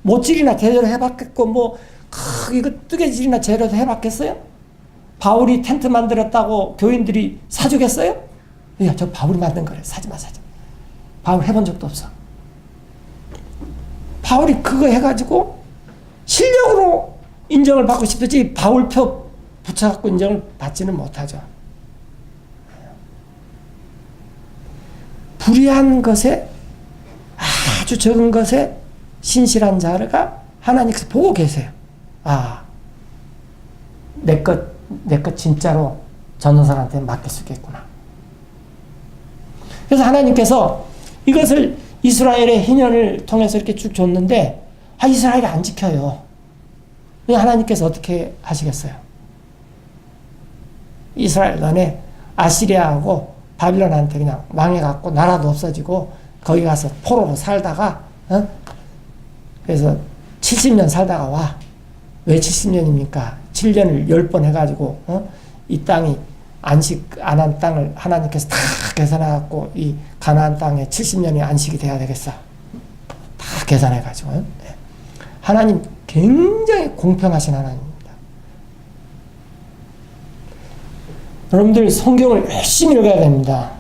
못질이나 제대로 해봤겠고 뭐 이거 뜨개질이나 제대로 해봤겠어요? 바울이 텐트 만들었다고 교인들이 사주겠어요? 야, 저 바울이 만든 거래. 사지마. 바울 해본 적도 없어. 바울이 그거 해가지고 실력으로 인정을 받고 싶었지 바울표 붙여갖고 인정을 받지는 못하죠. 불의한 것에 아주 적은 것에 신실한 자가 하나님께서 보고 계세요. 내 것 진짜로 전도사한테 맡길 수 있겠구나. 그래서 하나님께서 이것을 이스라엘의 희년을 통해서 이렇게 쭉 줬는데 이스라엘이 안 지켜요. 하나님께서 어떻게 하시겠어요? 이스라엘 너네 아시리아하고 바빌론한테 그냥 망해갖고 나라도 없어지고 거기 가서 포로로 살다가 그래서 70년 살다가 와. 왜 70년입니까? 7년을 10번 해가지고 이 땅이 안식 안 한 땅을 하나님께서 다 계산해갖고 이 가나안 땅에 70년이 안식이 돼야 되겠어. 다 계산해가지고. 하나님 굉장히 공평하신 하나님입니다. 여러분들 성경을 열심히 읽어야 됩니다.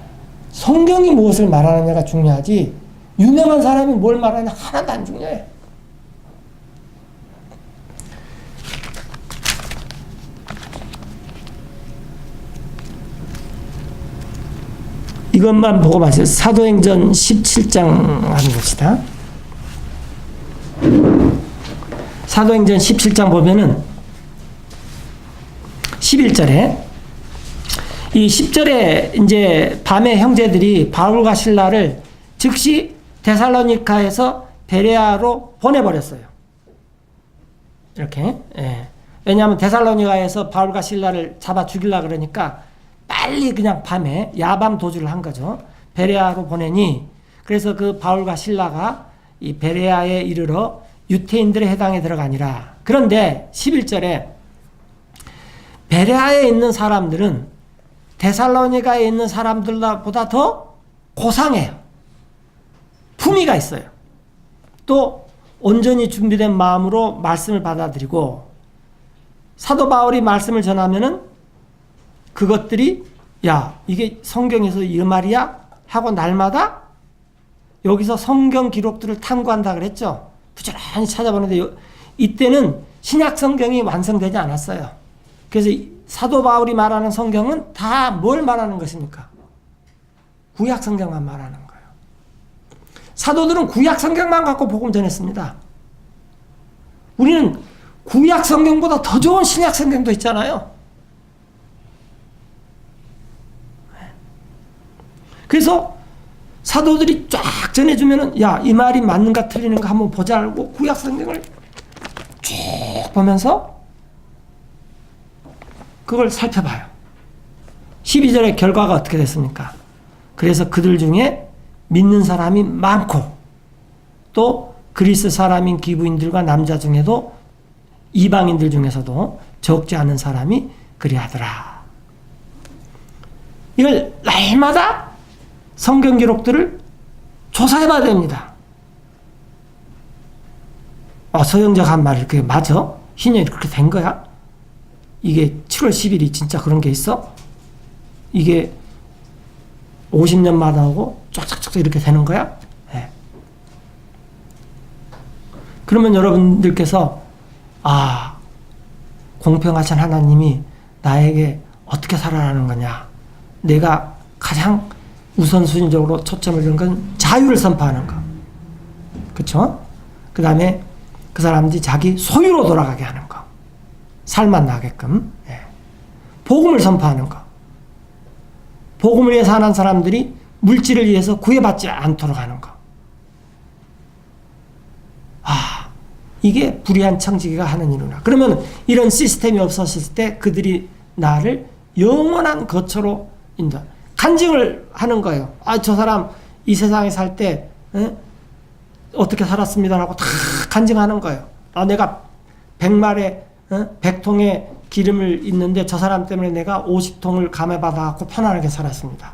성경이 무엇을 말하느냐가 중요하지 유명한 사람이 뭘 말하느냐 하나도 안 중요해. 이것만 보고 마세요. 사도행전 17장 한번 봅시다. 사도행전 17장 보면은 11절에 이 10절에 이제 밤에 형제들이 바울과 실라를 즉시 데살로니가에서 베레아로 보내버렸어요. 이렇게. 왜냐하면 데살로니가에서 바울과 실라를 잡아 죽이려고 그러니까 빨리 그냥 밤에 야밤 도주를 한 거죠. 베레아로 보내니 그래서 그 바울과 실라가 이 베레아에 이르러 유태인들의 해당에 들어가니라. 그런데 11절에 베레아에 있는 사람들은 데살로니가에 있는 사람들보다 더 고상해요. 품위가 있어요. 또 온전히 준비된 마음으로 말씀을 받아들이고 사도 바울이 말씀을 전하면은 그것들이 이게 성경에서 이 말이야? 하고 날마다 여기서 성경 기록들을 탐구한다 그랬죠. 부지런히 찾아보는데 이때는 신약 성경이 완성되지 않았어요. 그래서 사도 바울이 말하는 성경은 다 뭘 말하는 것입니까? 구약 성경만 말하는 거예요. 사도들은 구약 성경만 갖고 복음 전했습니다. 우리는 구약 성경보다 더 좋은 신약 성경도 있잖아요. 그래서 사도들이 쫙 전해주면은 이 말이 맞는가 틀리는가 한번 보자 알고 구약 성경을 쭉 보면서 그걸 살펴봐요. 12절의 결과가 어떻게 됐습니까? 그래서 그들 중에 믿는 사람이 많고 또 그리스 사람인 기부인들과 남자 중에도 이방인들 중에서도 적지 않은 사람이 그리하더라. 이걸 날마다 성경 기록들을 조사해봐야 됩니다. 서영자가 한 말이 그게 맞아? 희년이 그렇게 된 거야? 이게 7월 10일이 진짜 그런 게 있어? 이게 50년마다 하고 쫙쫙쫙 이렇게 되는 거야? 네. 그러면 여러분들께서 공평하신 하나님이 나에게 어떻게 살아라는 거냐. 내가 가장 우선순위적으로 초점을 둔 건 자유를 선포하는 거. 그쵸? 그 다음에 그 사람들이 자기 소유로 돌아가게 하는 거. 살만 나게끔. 예. 복음을 선포하는 거. 복음을 위해 사는 사람들이 물질을 위해서 구애받지 않도록 하는 거. 이게 불의한 청지기가 하는 일이구나. 그러면 이런 시스템이 없었을 때 그들이 나를 영원한 거처로 인도. 간증을 하는 거예요. 저 사람 이 세상에 살 때 어떻게 살았습니다라고 다 간증하는 거예요. 내가 100말에 100통의 기름을 있는데 저 사람 때문에 내가 50통을 감해받아갖고 편안하게 살았습니다.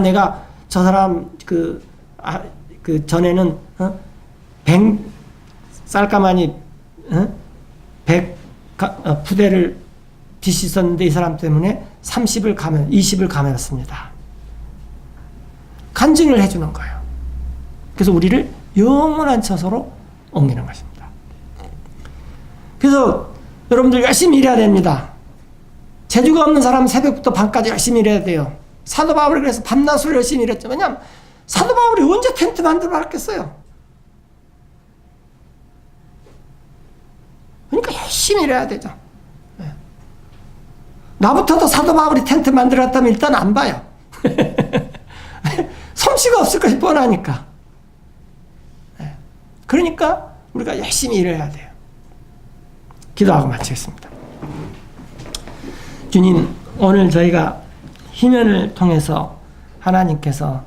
내가 저 사람 그 전에는 100 쌀가마니 100 부대를 빚이 있었는데 이 사람 때문에 20을 감해봤습니다. 간증을 해주는 거예요. 그래서 우리를 영원한 처소로 옮기는 것입니다. 그래서 여러분들 열심히 일해야 됩니다. 재주가 없는 사람은 새벽부터 밤까지 열심히 일해야 돼요. 사도 바울이 그래서 밤낮으로 열심히 일했죠. 왜냐하면 사도 바울이 언제 텐트 만들어 놨겠어요. 그러니까 열심히 일해야 되죠. 네. 나부터도 사도 바울이 텐트 만들었다면 일단 안 봐요. 솜씨가 없을 것이 뻔하니까. 네. 그러니까 우리가 열심히 일해야 돼요. 기도하고 마치겠습니다. 주님, 오늘 저희가 희면을 통해서 하나님께서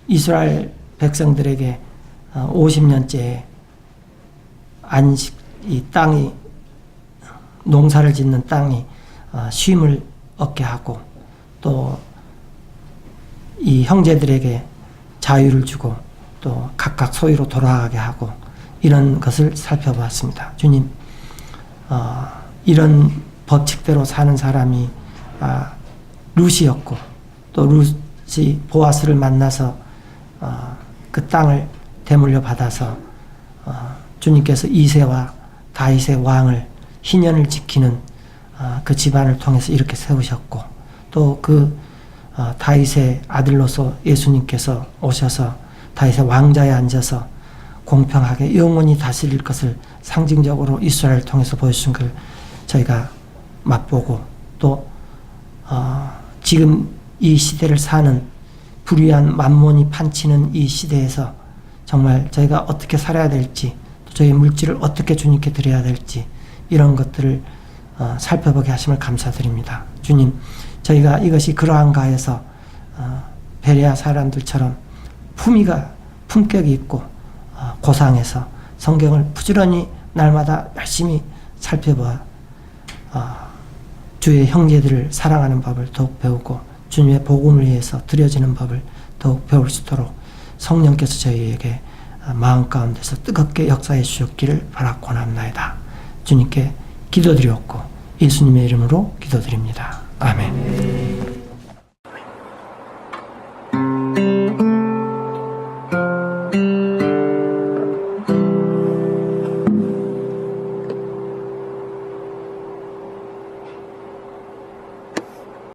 이스라엘 백성들에게 50년째 안식, 이 땅이, 농사를 짓는 땅이 쉼을 얻게 하고 또 이 형제들에게 자유를 주고 또 각각 소유로 돌아가게 하고 이런 것을 살펴보았습니다. 주님, 이런 법칙대로 사는 사람이 룻이었고 또 룻이 보아스를 만나서 그 땅을 대물려 받아서 주님께서 이새와 다윗의 왕을 희년을 지키는 그 집안을 통해서 이렇게 세우셨고 또 그 다윗의 아들로서 예수님께서 오셔서 다윗의 왕자에 앉아서 공평하게 영원히 다스릴 것을 상징적으로 이스라엘을 통해서 보여주신 걸 저희가 맛보고 또 지금 이 시대를 사는 불의한 만몬이 판치는 이 시대에서 정말 저희가 어떻게 살아야 될지 또 저희 물질을 어떻게 주님께 드려야 될지 이런 것들을 살펴보게 하심을 감사드립니다. 주님, 저희가 이것이 그러한가 해서 베레아 사람들처럼 품격이 있고 고상해서 성경을 부지런히 날마다 열심히 살펴보아 주의 형제들을 사랑하는 법을 더욱 배우고 주님의 복음을 위해서 드려지는 법을 더욱 배울 수 있도록 성령께서 저희에게 마음 가운데서 뜨겁게 역사해 주셨기를 바라고나옵나이다. 주님께 기도드렸고 예수님의 이름으로 기도드립니다. 아멘.